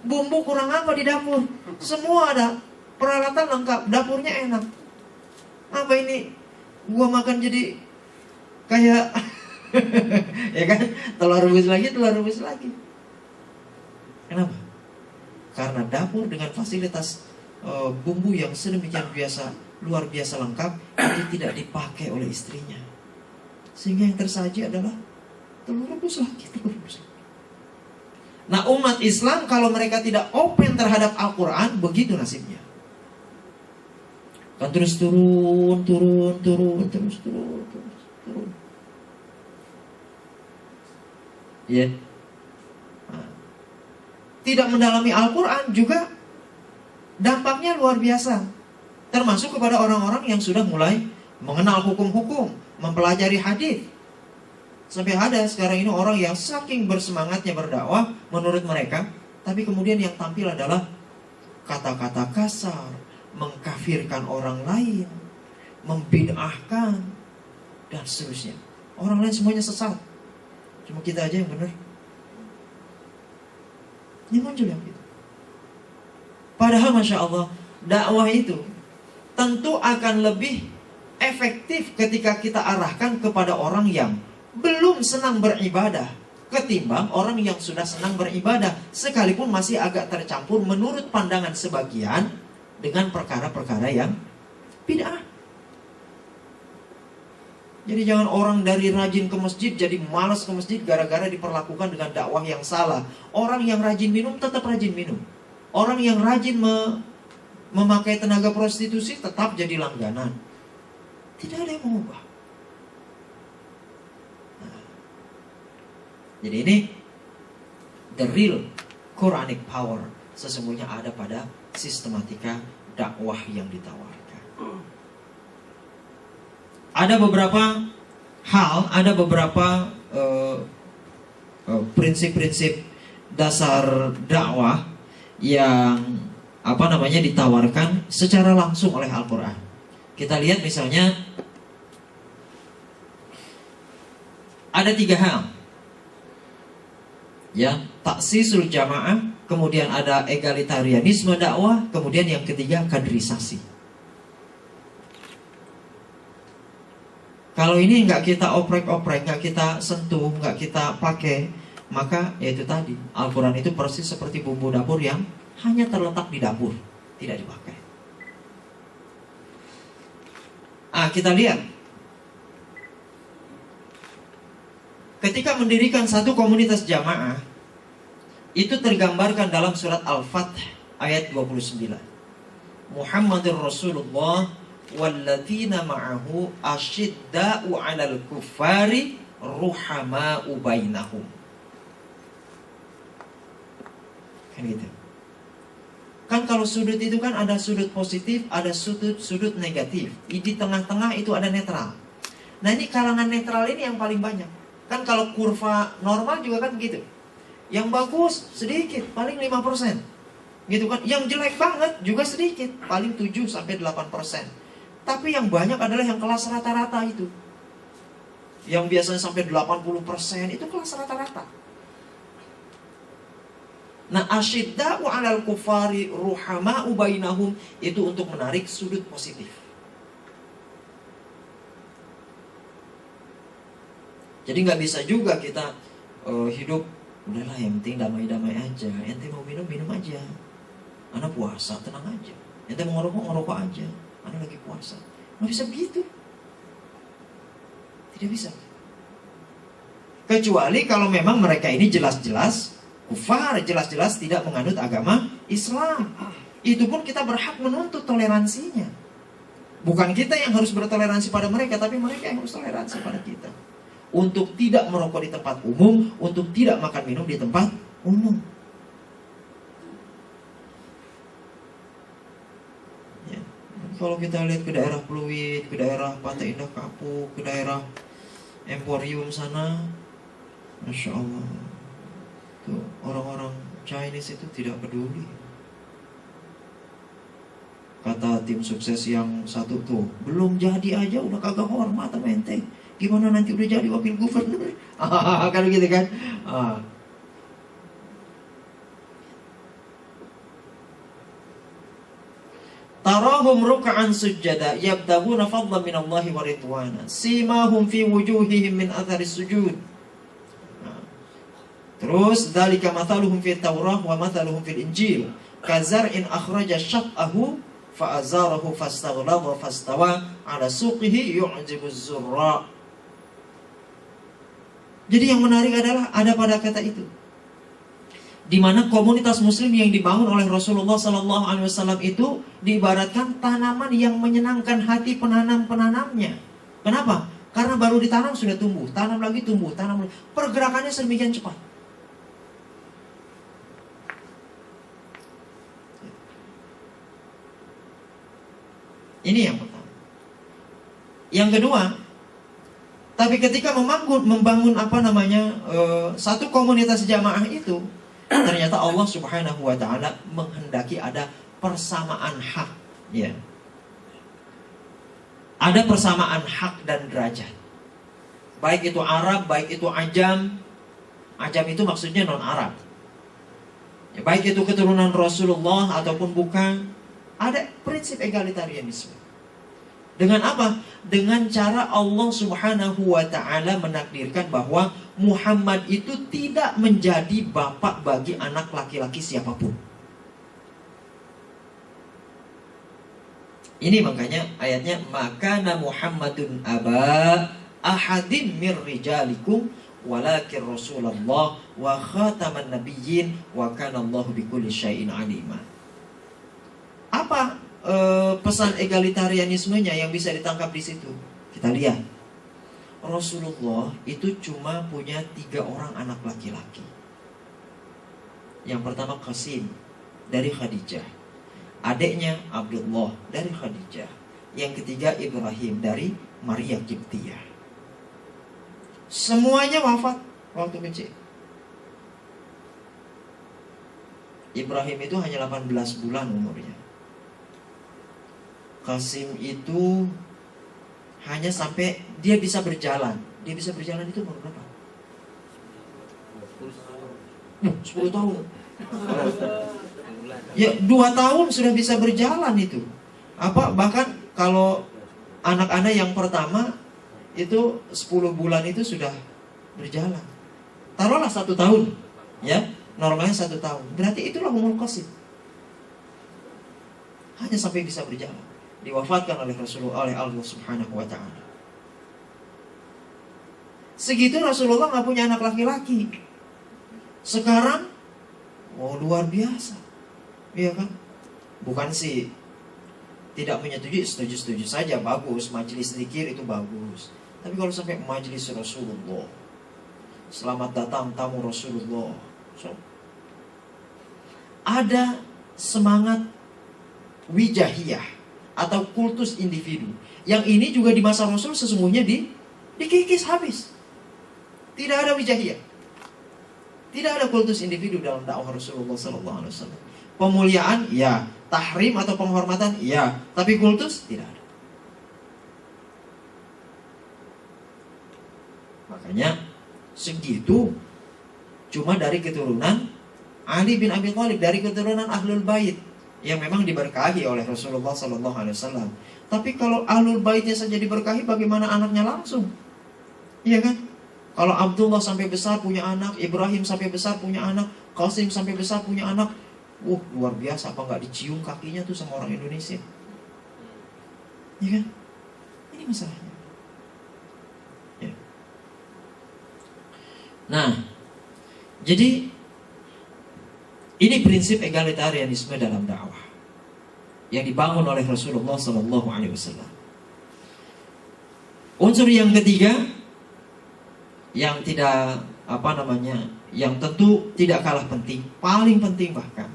C: Bumbu kurang apa di dapur? Semua ada, peralatan lengkap, dapurnya enak. Apa ini? Gua makan jadi kayak ya kan? Telur rebus lagi. Kenapa? Karena dapur dengan fasilitas bumbu yang sedemikian biasa, luar biasa lengkap, itu tidak dipakai oleh istrinya. Sehingga yang tersaji adalah telur rebus lagi, telur rebus lagi. Nah, umat Islam kalau mereka tidak open terhadap Al-Quran, begitu nasibnya. Kan terus turun. Ya. Nah, tidak mendalami Al-Quran juga dampaknya luar biasa. Termasuk kepada orang-orang yang sudah mulai mengenal hukum-hukum, mempelajari hadis. Sampai ada sekarang ini orang yang saking bersemangatnya berdakwah menurut mereka, tapi kemudian yang tampil adalah kata-kata kasar, mengkafirkan orang lain, membid'ahkan, dan seterusnya. Orang lain semuanya sesat, cuma kita aja yang benar. Ini muncul yang gitu. Padahal Masya Allah, dakwah itu tentu akan lebih efektif ketika kita arahkan kepada orang yang belum senang beribadah ketimbang orang yang sudah senang beribadah, sekalipun masih agak tercampur menurut pandangan sebagian dengan perkara-perkara yang bid'ah. Jadi jangan orang dari rajin ke masjid jadi malas ke masjid gara-gara diperlakukan dengan dakwah yang salah. Orang yang rajin minum tetap rajin minum. Orang yang rajin memakai tenaga prostitusi tetap jadi langganan. Tidak ada yang mengubah. Jadi ini the real Quranic power sesungguhnya ada pada sistematika dakwah yang ditawarkan. Ada beberapa hal, ada beberapa prinsip-prinsip dasar dakwah yang ditawarkan secara langsung oleh Al-Quran. Kita lihat misalnya ada 3 hal. Ya, taksisul jamaah, kemudian ada egalitarianisme dakwah, kemudian yang ketiga kaderisasi. Kalau ini nggak kita oprek-oprek, nggak kita sentuh, nggak kita pakai, maka yaitu tadi Al-Quran itu persis seperti bumbu dapur yang hanya terletak di dapur, tidak dipakai. Kita lihat ketika mendirikan satu komunitas jamaah, itu tergambarkan dalam surat Al-Fath ayat 29. Muhammadur Rasulullah walladzina ma'ahu asyidda'u 'alal kuffari ruhama'u bainahum. Kan gitu. Kan kalau sudut itu kan ada sudut positif, ada sudut negatif. Di tengah-tengah itu ada netral. Nah, ini kalangan netral ini yang paling banyak. Kan kalau kurva normal juga kan gitu. Yang bagus sedikit, paling 5%. Gitu kan. Yang jelek banget juga sedikit, paling 7-8%. Tapi yang banyak adalah yang kelas rata-rata itu. Yang biasanya sampai 80% itu kelas rata-rata. Nah, asyidda'u 'alal kufari ruhama'u bainahum itu untuk menarik sudut positif. Jadi nggak bisa juga kita hidup udahlah yang penting damai-damai aja. Ente mau minum aja. Anak puasa tenang aja. Ente mau ngerokok aja. Anak lagi puasa. Nggak bisa begitu. Tidak bisa. Kecuali kalau memang mereka ini jelas-jelas kufar, jelas-jelas tidak menganut agama Islam. Itu pun kita berhak menuntut toleransinya. Bukan kita yang harus bertoleransi pada mereka, tapi mereka yang harus toleransi pada kita. Untuk tidak merokok di tempat umum, untuk tidak makan minum di tempat umum. Ya. Kalau kita lihat ke daerah Pluit, ke daerah Pantai Indah Kapuk, ke daerah Emporium sana, Masya Allah, tuh orang-orang Chinese itu tidak peduli. Kata tim sukses yang satu tuh, belum jadi aja udah kagak hormat sama ente. Gimana nanti udah jadi wakil gubernur? Kalau gitu kan. Tarahum ruk'an sujada yabtaguna fadlan minallahi wa ridwana simahum fi wujuhihim min atharis sujud. Terus dzalika mathaluhum fit Taurah wa mathaluhum fil Injil kazar'in akhraja syat'ahu fa'azarahu fastaghlaba fastawa 'ala suqihi yu'jibu az-zurra. Jadi yang menarik adalah ada pada kata itu, di mana komunitas muslim yang dibangun oleh Rasulullah SAW itu diibaratkan tanaman yang menyenangkan hati penanam-penanamnya. Kenapa? Karena baru ditanam sudah tumbuh, tanam lagi tumbuh, tanam lagi. Pergerakannya sedemikian cepat. Ini yang pertama. Yang kedua, tapi ketika membangun satu komunitas jamaah itu, ternyata Allah Subhanahu wa taala menghendaki ada persamaan hak, ya. Ada persamaan hak dan derajat. Baik itu Arab, baik itu Ajam. Ajam itu maksudnya non-Arab. Ya, baik itu keturunan Rasulullah ataupun bukan, ada prinsip egalitarianisme. Dengan apa? Dengan cara Allah Subhanahu wa taala menakdirkan bahwa Muhammad itu tidak menjadi bapak bagi anak laki-laki siapapun. Ini makanya ayatnya, makana Muhammadun aba ahadin mir rijalikum walakin Rasulullah wa khataman nabiyyin wa kana Allahu bikulli syai'in alima. Apa pesan egalitarianismenya yang bisa ditangkap di situ? Kita lihat. Rasulullah itu cuma punya 3 orang anak laki-laki. Yang pertama Qasim dari Khadijah, adiknya Abdullah dari Khadijah, yang ketiga Ibrahim dari Maria Kiptiyah. Semuanya wafat waktu kecil. Ibrahim itu hanya 18 bulan umurnya. Qasim itu hanya sampai dia bisa berjalan. Dia bisa berjalan itu umur berapa? 10 tahun. Ya 2 tahun sudah bisa berjalan itu. Bahkan kalau anak-anak yang pertama itu 10 bulan itu sudah berjalan. Taruhlah 1 tahun, ya, normalnya 1 tahun. Berarti itulah umur Qasim. Hanya sampai bisa berjalan. Diwafatkan oleh Rasulullah, oleh Allah Subhanahu wa ta'ala. Segitu Rasulullah gak punya anak laki-laki. Sekarang luar biasa, iya kan? Bukan sih tidak menyetujui, setuju saja, bagus. Majelis zikir itu bagus. Tapi kalau sampai majelis Rasulullah, selamat datang tamu Rasulullah, ada semangat wijahiyah atau kultus individu. Yang ini juga di masa Rasul sesungguhnya dikikis habis. Tidak ada wijahiyah. Tidak ada kultus individu dalam dakwah Rasulullah SAW. Pemuliaan, ya. Tahrim atau penghormatan, ya. Tapi kultus, tidak ada. Makanya segitu cuma dari keturunan Ali bin Abi Thalib, dari keturunan Ahlul Bait yang memang diberkahi oleh Rasulullah SAW. Tapi kalau Ahlul Baitnya saja diberkahi, bagaimana anaknya langsung? Iya kan? Kalau Abdullah sampai besar punya anak, Ibrahim sampai besar punya anak, Qasim sampai besar punya anak, luar biasa. Apa nggak dicium kakinya tuh sama orang Indonesia? Iya kan? Ini masalahnya. Ya. Nah, jadi ini prinsip egalitarianisme dalam dakwah yang dibangun oleh Rasulullah SAW. Unsur yang ketiga yang yang tentu tidak kalah penting, paling penting bahkan,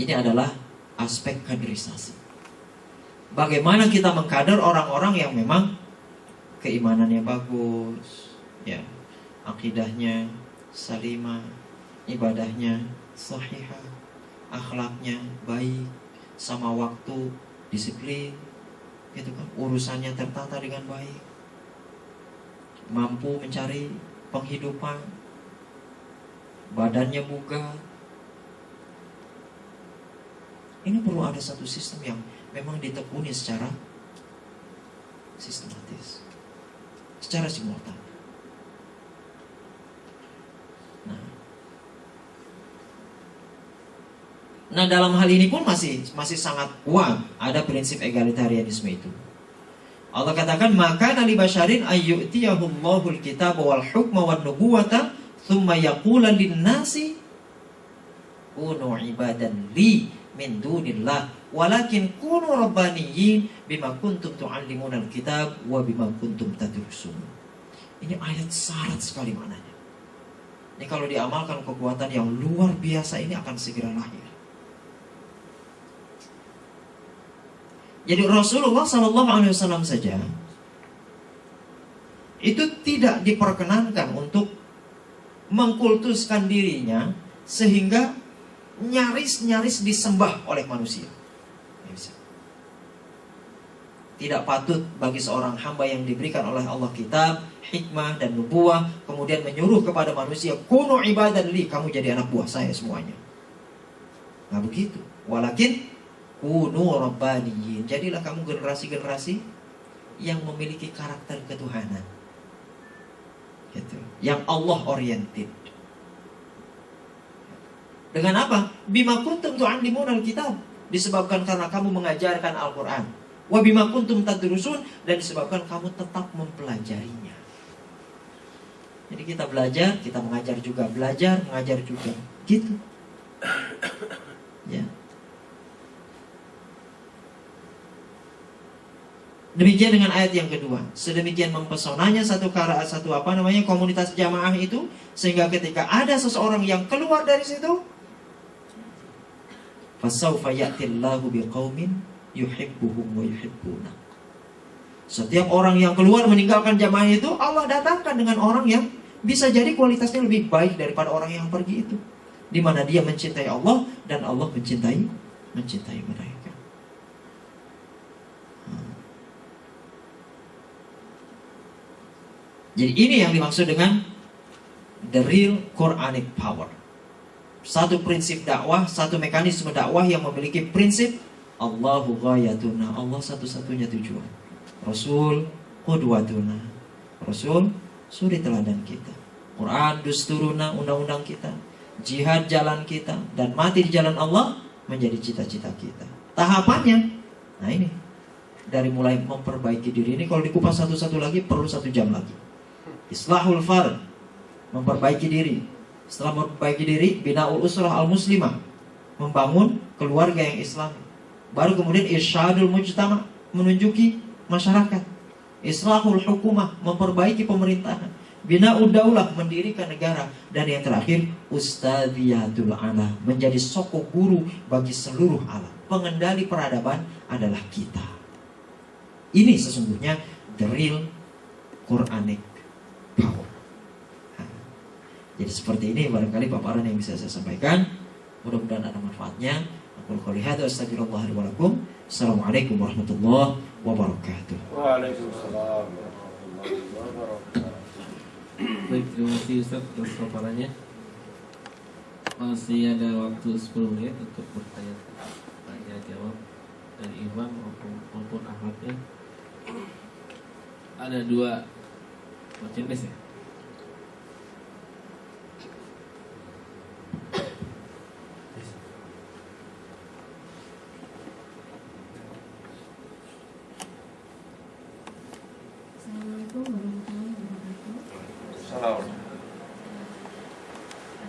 C: ini adalah aspek kaderisasi. Bagaimana kita mengkader orang-orang yang memang keimanannya bagus, ya, akidahnya salimah, ibadahnya sahihah, akhlaknya baik, sama waktu disiplin, gitu kan, urusannya tertata dengan baik, mampu mencari penghidupan, badannya bugar. Ini perlu ada satu sistem yang memang ditekuni secara sistematis, secara simultan. Nah, dalam hal ini pun masih sangat kuat ada prinsip egalitarianisme itu. Allah katakan, maka nabi basyarin ayyutiyahumallahul kitab wal hukma wan nubuwata thumma yaqula lin-nasi kunu ibadan li min dunillah walakin kunu rabbaniyyin bima kuntum tu'allimunal kitab wa bima kuntum tadrusun. Ini ayat syarat sekali maknanya. Ini kalau diamalkan kekuatan yang luar biasa ini akan segera lahir. Jadi Rasulullah SAW saja itu tidak diperkenankan untuk mengkultuskan dirinya sehingga nyaris disembah oleh manusia. Tidak patut bagi seorang hamba yang diberikan oleh Allah kitab, hikmah dan nubuwah, kemudian menyuruh kepada manusia, kunu ibadan li, kamu jadi anak buah saya semuanya. Nah begitu. Walakin kunu rabbaniyin, jadilah kamu generasi-generasi yang memiliki karakter ketuhanan, gitu. Yang Allah oriented. Dengan apa? Bima kuntum tu'allimunal kitab, disebabkan karena kamu mengajarkan Al-Quran. Wa bima kuntum tadrusun, dan disebabkan kamu tetap mempelajarinya. Jadi kita belajar, kita mengajar juga, belajar, mengajar juga, gitu. Ya. Demikian dengan ayat yang kedua. Sedemikian mempesonanya satu komunitas jamaah itu, sehingga ketika ada seseorang yang keluar dari situ, fasawfa ya'tillahu biqaumin yuhibbuhum wa yuhibbuna. Setiap orang yang keluar meninggalkan jamaah itu, Allah datangkan dengan orang yang bisa jadi kualitasnya lebih baik daripada orang yang pergi itu, di mana dia mencintai Allah dan Allah mencintai mereka. Jadi ini yang dimaksud dengan the real Quranic power. Satu prinsip dakwah, satu mekanisme dakwah yang memiliki prinsip Allahu ghayatuna, Allah satu-satunya tujuan. Rasul qudwatuna, Rasul suri teladan kita. Quran dusturuna, undang-undang kita. Jihad jalan kita, dan mati di jalan Allah menjadi cita-cita kita. Tahapannya, nah ini, dari mulai memperbaiki diri ini, kalau dikupas satu-satu lagi perlu 1 jam lagi. Islahul fard, memperbaiki diri. Setelah memperbaiki diri, binaul usrah al-muslimah, membangun keluarga yang Islam. Baru kemudian irsyadul mujtama, menunjuki masyarakat. Islahul hukumah, memperbaiki pemerintahan. Binaul daulah, mendirikan negara. Dan yang terakhir, ustadziyatul alam, menjadi soko guru bagi seluruh alam. Pengendali peradaban adalah kita. Ini sesungguhnya the real Quranic power. Jadi seperti ini barangkali paparan yang bisa saya sampaikan. Mudah-mudahan ada manfaatnya. Aku qouli hadza astaghfirullah li wa lakum. Assalamualaikum warahmatullahi wabarakatuh.
B: Waalaikumsalam warahmatullahi wabarakatuh.
A: Baik, terima kasih Ustaz atas paparannya. Masih ada waktu 10 menit untuk bertanya jawab dari Imam maupun Ahmadnya. Ada 2 merchandise ya.
E: Assalamualaikum warahmatullahi wabarakatuh.
B: Salam.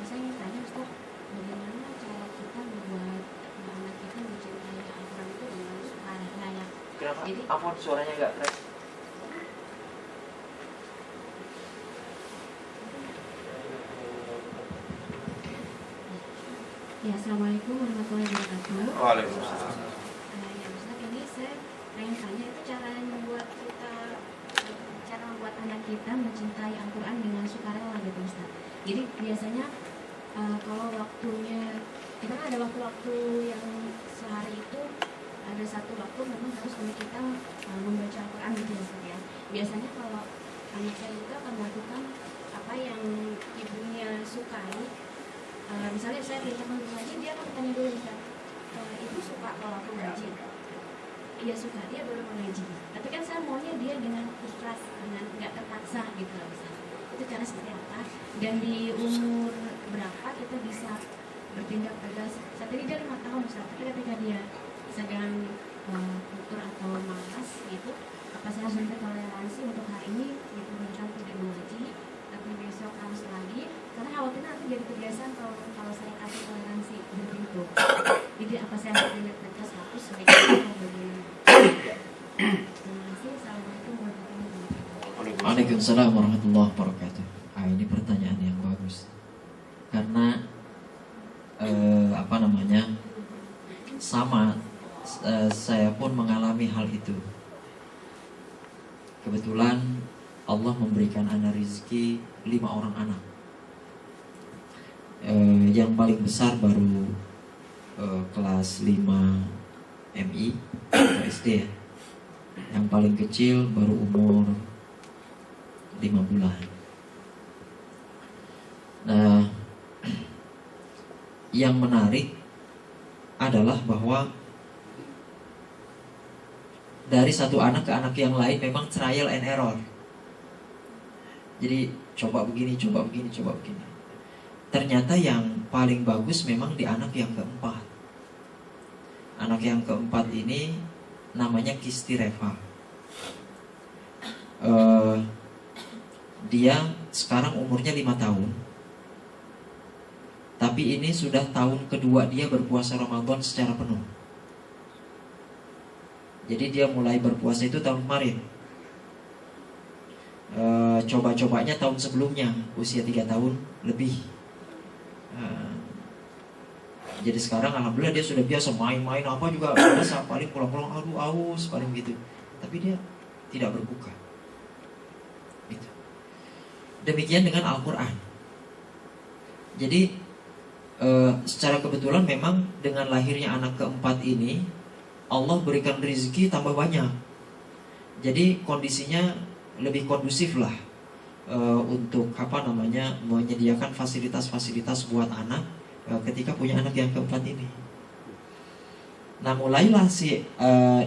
E: Saya ingin tanya Ustaz, bagaimana cara kita membuat anak kita mencintai Al-Quran itu dengan sukarela ya?
C: Kenapa?
E: Jadi,
C: Ampun, suaranya agak keras.
E: ya, Assalamualaikum warahmatullahi wabarakatuh.
B: Waalaikumsalam.
E: Ya Ustaz, ini saya ingin tanya itu cara membuat anak kita mencintai Al-Quran dengan sukarela gitu Ustaz. Jadi biasanya kalau waktunya, kita kan ada waktu-waktu yang sehari itu ada satu waktu memang harus kita membaca Al-Quran gitu ya Ustaz ya. Biasanya kalau anak saya itu akan melakukan apa yang ibunya sukai. Misalnya saya diajak untuk ngaji, dia akan tanya dulu Ustaz, ibu suka kalau aku ngaji? Iya suka, dia baru mengaji. Tapi kan saya maunya dia dengan ikhlas, dengan nggak terpaksa gitu loh Ustaz. Itu cara seperti apa? Dan di umur berapa kita bisa bertindak tegas? Saat ini dia 5 tahun Ustaz, tapi ketika dia sedang tutur atau malas gitu, apa saya harus toleransi untuk hari ini diperbolehkan tidak mengaji, tapi besok harus lagi, karena khawatirnya nanti jadi kebiasaan kalau saya kasih toleransi seperti itu. Jadi apa saya harus lihat tegas hapus sebaiknya atau bagaimana? Terima kasih. Assalamualaikum warahmatullahi wabarakatuh.
C: Waalaikumsalam warahmatullahi wabarakatuh. Ini pertanyaan yang bagus. Karena sama saya pun mengalami hal itu. Kebetulan Allah memberikan ana rezeki 5 orang anak. Yang paling besar baru kelas 5 MI atau SD ya. Yang paling kecil baru umur 5 bulan. Nah, yang menarik adalah bahwa dari satu anak ke anak yang lain memang trial and error. Jadi coba begini, coba begini, coba begini. Ternyata yang paling bagus memang di anak yang keempat. Anak yang keempat ini namanya Kisti Reva. Dia sekarang umurnya 5 tahun. Tapi ini sudah tahun kedua dia berpuasa Ramadan secara penuh. Jadi dia mulai berpuasa itu tahun kemarin. Coba-cobanya tahun sebelumnya, usia 3 tahun lebih. Jadi sekarang alhamdulillah dia sudah biasa main-main apa juga biasa. Paling pulang-pulang aduh aus, paling gitu. Tapi dia tidak berbuka gitu. Demikian dengan Al-Quran. Jadi secara kebetulan memang dengan lahirnya anak keempat ini Allah berikan rezeki tambah banyak. Jadi kondisinya lebih kondusif lah untuk menyediakan fasilitas-fasilitas buat anak ketika punya anak yang keempat ini. Nah mulailah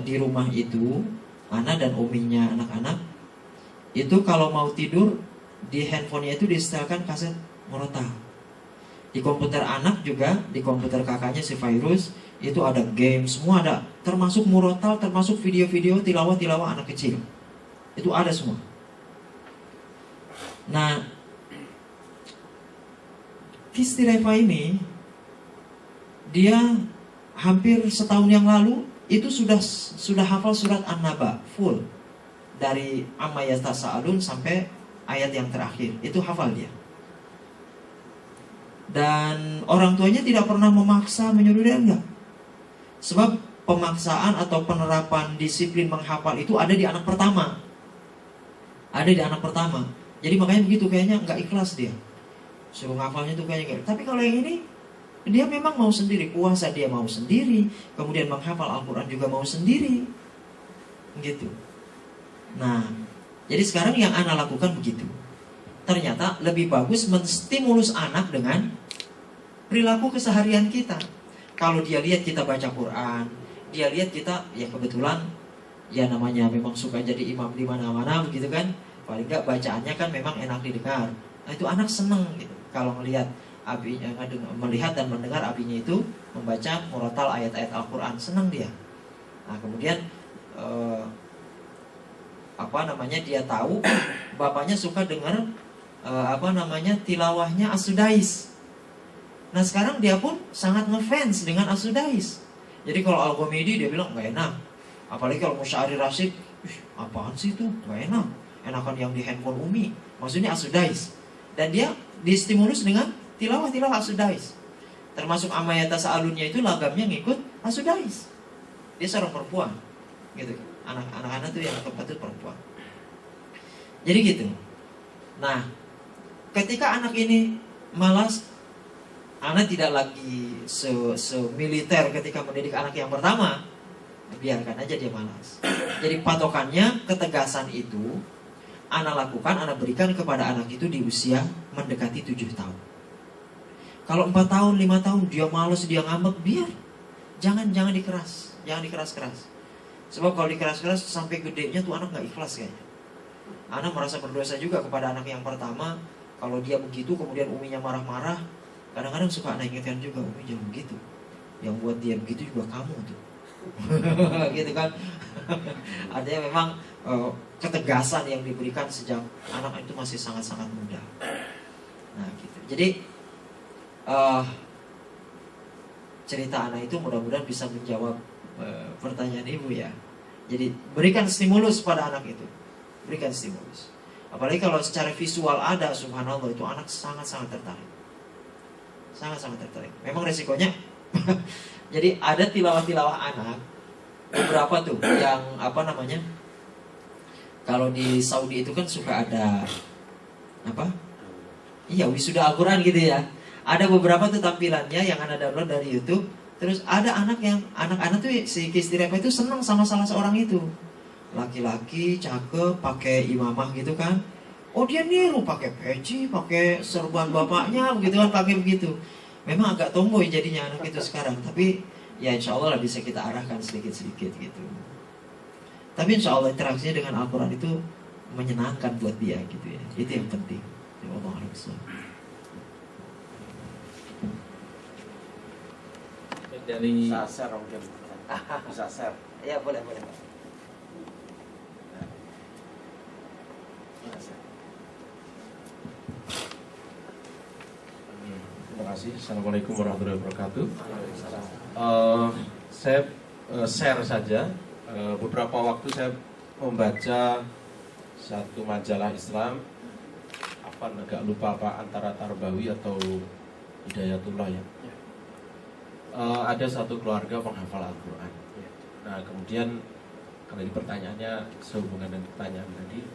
C: di rumah itu Ana dan uminya anak-anak itu kalau mau tidur di handphonenya itu disetelkan kaset murotal. Di komputer anak juga, di komputer kakaknya si Virus itu ada game, semua ada, termasuk murotal, termasuk video-video tilawah-tilawah anak kecil. Itu ada semua. Nah, Kisti Reva ini dia hampir setahun yang lalu itu sudah hafal surat An-Naba full dari Amma Yatasaalun sampai ayat yang terakhir. Itu hafal dia. Dan orang tuanya tidak pernah memaksa menyuruh dia, enggak. Sebab pemaksaan atau penerapan disiplin menghafal itu ada di anak pertama. Ada di anak pertama. Jadi makanya begitu kayaknya enggak ikhlas dia. Suruh ngafalnya tuh kayaknya enggak. Tapi kalau yang ini dia memang mau sendiri, puasa dia mau sendiri, kemudian menghafal Al-Quran juga mau sendiri. Gitu. Nah, jadi sekarang yang Ana lakukan begitu. Ternyata lebih bagus menstimulus anak dengan perilaku keseharian kita. Kalau dia lihat kita baca Quran, dia lihat kita, ya kebetulan ya namanya memang suka jadi imam di mana-mana begitu kan. Paling enggak bacaannya kan memang enak didengar. Nah itu anak seneng gitu. Kalau melihat melihat dan mendengar abinya itu membaca murotal ayat-ayat Al-Quran, senang dia. Nah kemudian dia tahu bapaknya suka dengar tilawahnya As-Sudais. Nah sekarang dia pun sangat ngefans dengan As-Sudais. Jadi kalau Al-Ghamidi dia bilang gak enak. Apalagi kalau Musyari Rasyid, apaan sih itu, gak enak. Enakan yang di handphone Umi. Maksudnya As-Sudais. Dan dia distimulus dengan tilawah As-Sudais. Termasuk Amma Yatasaalunnya itu lagamnya ngikut As-Sudais. Dia seorang perempuan gitu. Anak-anak itu yang keempat itu perempuan. Jadi gitu. Nah ketika anak ini malas, anak tidak lagi se-militer ketika mendidik anak yang pertama, biarkan aja dia malas. Jadi patokannya ketegasan itu anak lakukan, anak berikan kepada anak itu di usia mendekati 7 tahun. Kalau 4 tahun, 5 tahun dia malas, dia ngambek, biar. Jangan dikeras, jangan dikeras-keras. Sebab kalau dikeras-keras sampai gedenya tuh anak gak ikhlas kayaknya. Anak merasa berdosa juga kepada anak yang pertama. Kalau dia begitu kemudian uminya marah-marah, kadang-kadang suka anak ingatkan juga, Umi jangan begitu. Yang buat dia begitu juga kamu tuh. gitu kan. Artinya memang ketegasan yang diberikan sejak anak itu masih sangat-sangat muda. Nah gitu. Jadi cerita anak itu mudah-mudahan bisa menjawab pertanyaan ibu ya. Jadi berikan stimulus pada anak itu, berikan stimulus. Apalagi kalau secara visual ada, subhanallah, itu anak sangat-sangat tertarik, sangat-sangat tertarik. Memang resikonya jadi ada tilawah-tilawah anak beberapa tuh yang apa namanya, kalau di Saudi itu kan suka ada apa, iya wisuda Al-Quran gitu ya. Ada beberapa tuh tampilannya yang Anda download dari YouTube. Terus ada anak-anak tuh si Kisti Repa itu senang sama salah seorang itu. Laki-laki, cakep, pakai imamah gitu kan. Oh dia niru pakai peci, pakai serban bapaknya begitu kan, pakai begitu. Memang agak tomboy jadinya anak itu sekarang. Tapi ya insya Allah lah bisa kita arahkan sedikit-sedikit gitu. Tapi insya Allah interaksinya dengan Al-Quran itu menyenangkan buat dia gitu ya. Itu yang penting. Allah Akbar.
A: Dari
D: Bisa share mungkin. Bisa share.
C: Ya boleh.
B: Terima kasih. Assalamualaikum warahmatullahi wabarakatuh. Saya share saja. Beberapa waktu saya membaca satu majalah Islam, agak lupa antara Tarbawi atau Hidayatullah ya. Ada satu keluarga penghafal Al-Quran. Nah kemudian kalau di pertanyaannya sehubungan dengan pertanyaan tadi,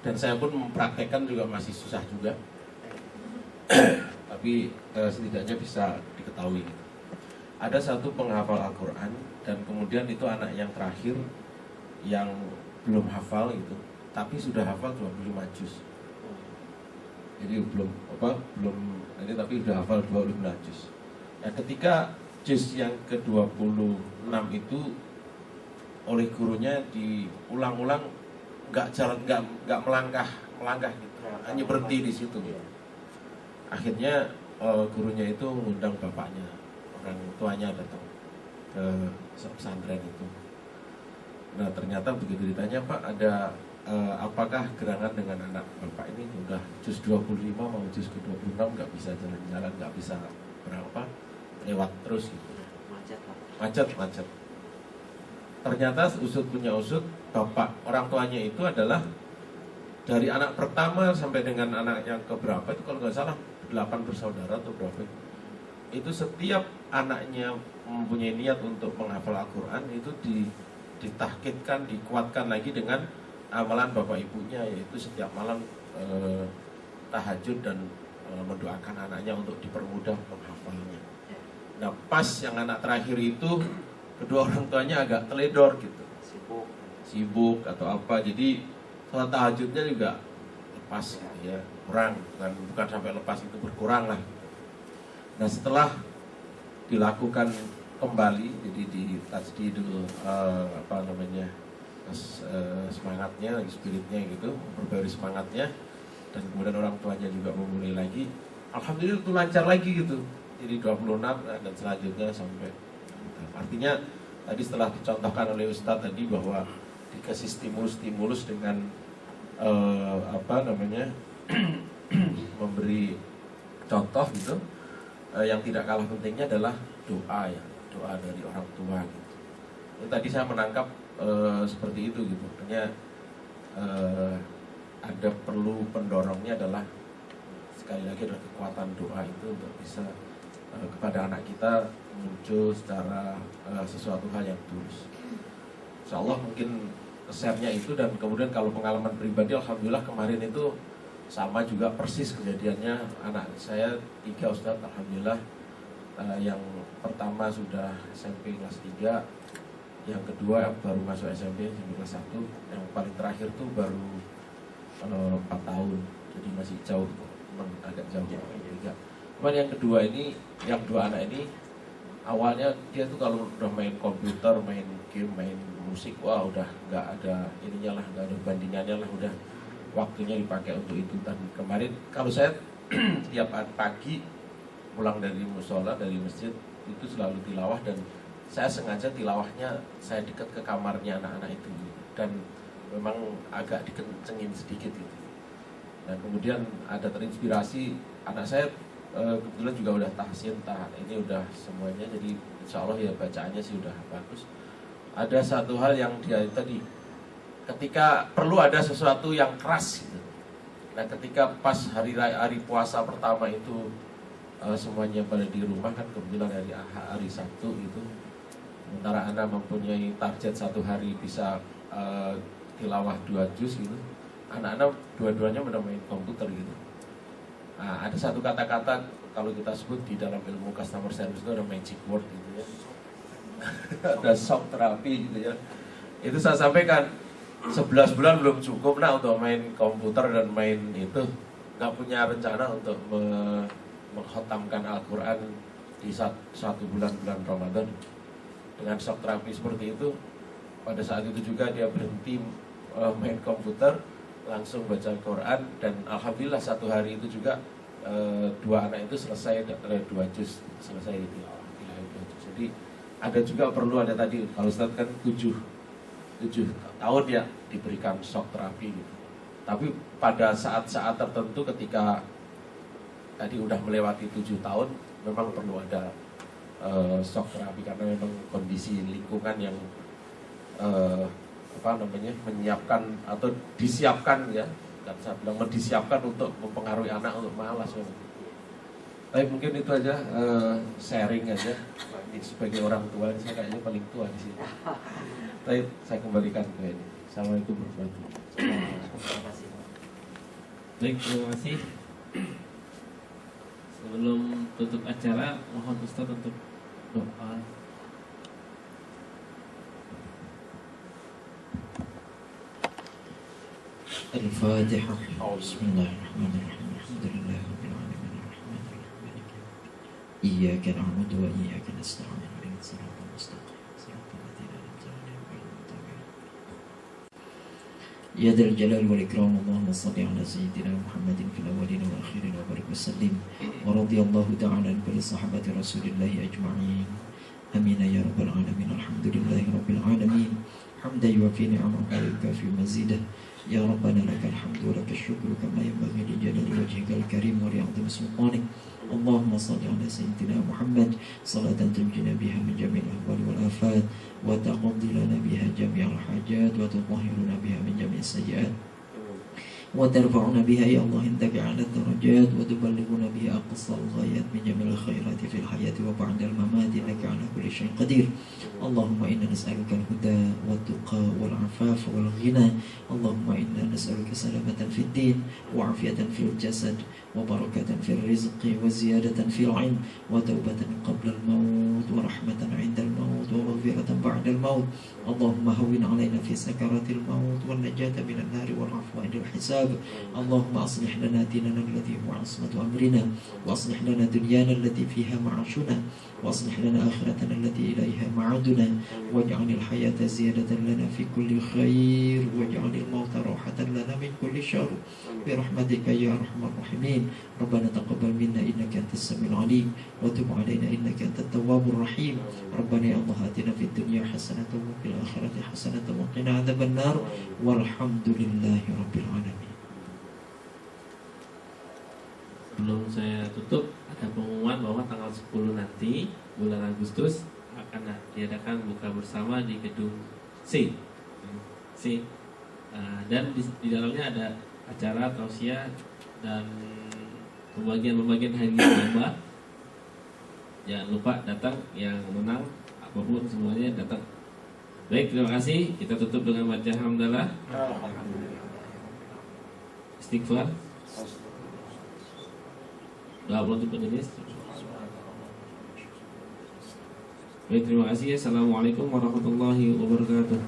B: dan saya pun mempraktekkan juga masih susah juga, tapi setidaknya bisa diketahui. Ada satu penghafal Al-Quran dan kemudian itu anak yang terakhir yang belum hafal gitu, tapi sudah hafal 25 juz. Jadi belum ini tapi sudah hafal 25 juz. Nah ketika juz yang ke-26 itu oleh gurunya diulang-ulang, nggak melangkah gitu, hanya berhenti di situ. Akhirnya gurunya itu mengundang bapaknya, orang tuanya datang ke pesantren itu. Nah ternyata begitu ditanya, Pak ada apakah gerangan dengan anak bapak ini, udah juz 25 mau juz ke-26 nggak bisa jalan-jalan, nggak bisa berapa, lewat terus gitu. Macet. Ternyata usut punya usut, bapak orang tuanya itu adalah dari anak pertama sampai dengan anak yang keberapa itu kalau nggak salah 8 bersaudara atau berapa itu setiap anaknya mempunyai niat untuk menghafal Al-Quran itu ditahkidkan, dikuatkan lagi dengan amalan bapak ibunya, yaitu setiap malam tahajud dan mendoakan anaknya untuk dipermudah menghafalnya. Nah pas yang anak terakhir itu kedua orang tuanya agak teledor gitu, sibuk atau apa, jadi sholat tahajudnya juga lepas gitu ya, kurang, bukan sampai lepas, itu berkurang lah gitu. Nah setelah dilakukan kembali, jadi di tajdidul semangatnya, spiritnya gitu, memperbarui semangatnya, dan kemudian orang tuanya juga memulai lagi, alhamdulillah itu lancar lagi gitu. Jadi 26 dan selanjutnya sampai. Artinya tadi setelah dicontohkan oleh Ustadz tadi bahwa dikasih stimulus dengan memberi contoh gitu, yang tidak kalah pentingnya adalah doa ya, doa dari orang tua gitu. Tadi saya menangkap seperti itu gitu. Artinya ada perlu pendorongnya adalah sekali lagi adalah kekuatan doa itu untuk bisa kepada anak kita muncul secara sesuatu hal yang tulus. Insyaallah mungkin share-nya itu, dan kemudian kalau pengalaman pribadi, alhamdulillah kemarin itu sama juga persis kejadiannya. Anak saya 3 Ustadz, alhamdulillah, yang pertama sudah SMP kelas 3, yang kedua baru masuk SMP kelas 1, yang paling terakhir tuh baru 4 tahun, jadi masih jauh, agak jauh ya, 3. Cuman yang kedua ini, yang dua anak ini awalnya dia tuh kalau udah main komputer, main game, main musik, wah udah nggak ada ininya lah, nggak ada bandingannya lah, udah waktunya dipakai untuk itu. Dan kemarin kalau saya tiap pagi pulang dari musola, dari masjid itu selalu tilawah, dan saya sengaja tilawahnya saya dekat ke kamarnya anak-anak itu dan memang agak dikencengin sedikit gitu. Dan kemudian ada terinspirasi anak saya kebetulan juga udah tahsin, ini udah semuanya, jadi insya Allah ya bacaannya sih udah bagus. Ada satu hal yang dia tadi, ketika perlu ada sesuatu yang keras gitu. Nah ketika pas hari puasa pertama itu semuanya pada di rumah kan, kebetulan hari Sabtu gitu. Sementara Anda mempunyai target satu hari bisa tilawah 2 juz gitu. Anak-anak dua-duanya main komputer gitu. Nah, ada satu kata-kata kalau kita sebut di dalam ilmu customer service itu ada magic word gitu ya. Ada shock terapi gitu ya. Itu saya sampaikan 11 bulan belum cukup untuk main komputer dan main itu. Gak punya rencana untuk mengkhatamkan Al-Quran di satu bulan Ramadan. Dengan shock terapi seperti itu, pada saat itu juga dia berhenti main komputer, langsung baca Al-Quran. Dan alhamdulillah satu hari itu juga 2 anak itu selesai 2 juz, selesai itu. Jadi ada juga perlu ada tadi, kalau Ustaz kan 7 tahun ya diberikan shock terapi gitu. Tapi pada saat-saat tertentu ketika tadi udah melewati 7 tahun, memang perlu ada shock terapi karena memang kondisi lingkungan yang menyiapkan atau disiapkan ya, dan saya bilang disiapkan untuk mempengaruhi anak untuk malas memang. Tapi mungkin itu aja sharing aja sebagai orang tua, saya kayaknya paling tua di sini. Tapi saya kembalikan ke ini. Assalamualaikum warahmatullahi wabarakatuh.
A: Baik, terima kasih. Sebelum tutup acara, mohon Ustaz untuk doa.
C: Al-Fatihah. Bismillahirrahmanirrahim. Alhamdulillahirabbil alamin arrahmanirrahim maliki yaumiddin. Iyyaka na'budu wa iyyaka nasta'in. Ihdinas siratal mustaqim. Siratal ladzina an'amta 'alaihim ghairil maghdubi 'alaihim. Ya dzal jalali wal ikram, Allahumma shalli 'ala sayyidina Muhammadin fil awwalin wal akhirin wa barik wa sallim. Wa radiyallahu ta'ala an kulli sahabati Rasulillah ajma'in. Amin ya rabbal alamin. Alhamdulillahi rabbil alamin. Hamdan yuwafi ni'amahu wa yukafi mazidah. Ya Rabbana lakal hamdu wa lakal syukru kama yanbaghi li jalali wajhikal karim wa li'azimi sultanik. Allahumma salli ala sayyidina Muhammad salatan tunjina biha min jami'il ahwali wal afat wa taqdi lana biha jami'al hajat wa tutahhiruna biha min jami'is sayyi'at wa tarfa'una biha ya Allah indaka 'ala darajat wa tuballighuna biha aqsal ghayat min jami'il khairati fil hayati wa ba'dal mamati innaka 'ala kulli syai'in qadir. Allahumma inna nas'aluka al-huda wa tuqa wal 'afafa wal ghina. Allahumma inna nas'aluka salamatan fid din wa 'afiyatan fil jasad wa barakatan fil rizqi wa ziyadatan fil 'ilm wa taubatan qabla al-maut wa rahmatan 'inda al-maut wa maghfiratan ba'da al-maut. Allahumma hawwin 'alaina fi sakaratil maut wan najata minan nari wal 'afwa 'inda al-hisab. Allahumma aslih lana dinana alladhi huwa 'ismatu amrina wa aslih lana dunyana allati fiha ma'ashuna wa aslih lana akhiratana allati ilaiha ma'aduna waj'alil hayata ziyadatan lana fi kulli khair waj'alil mauta rahatan lana min kulli syarr bi rahmatika ya arhamar rahimin. Rabbana taqabbal minna innaka antas samiul alim wa tub 'alaina innaka antat tawwabur rahim. Rabbana ya Allah atina fid dunya hasanatan wa fil akhirati hasanatan wa qina adzaban nar walhamdulillahi rabbil alamin.
A: Sebelum saya tutup, ada pengumuman bahwa tanggal 10 nanti bulan Agustus akan diadakan buka bersama di gedung C. Dan di dalamnya ada acara tausiah dan pembagian hadiah lomba. Jangan lupa datang, yang menang apapun semuanya datang. Baik, terima kasih. Kita tutup dengan baca hamdalah. Istighfar. Doa penutup majelis. Baik, terima kasih. Assalamualaikum warahmatullahi wabarakatuh.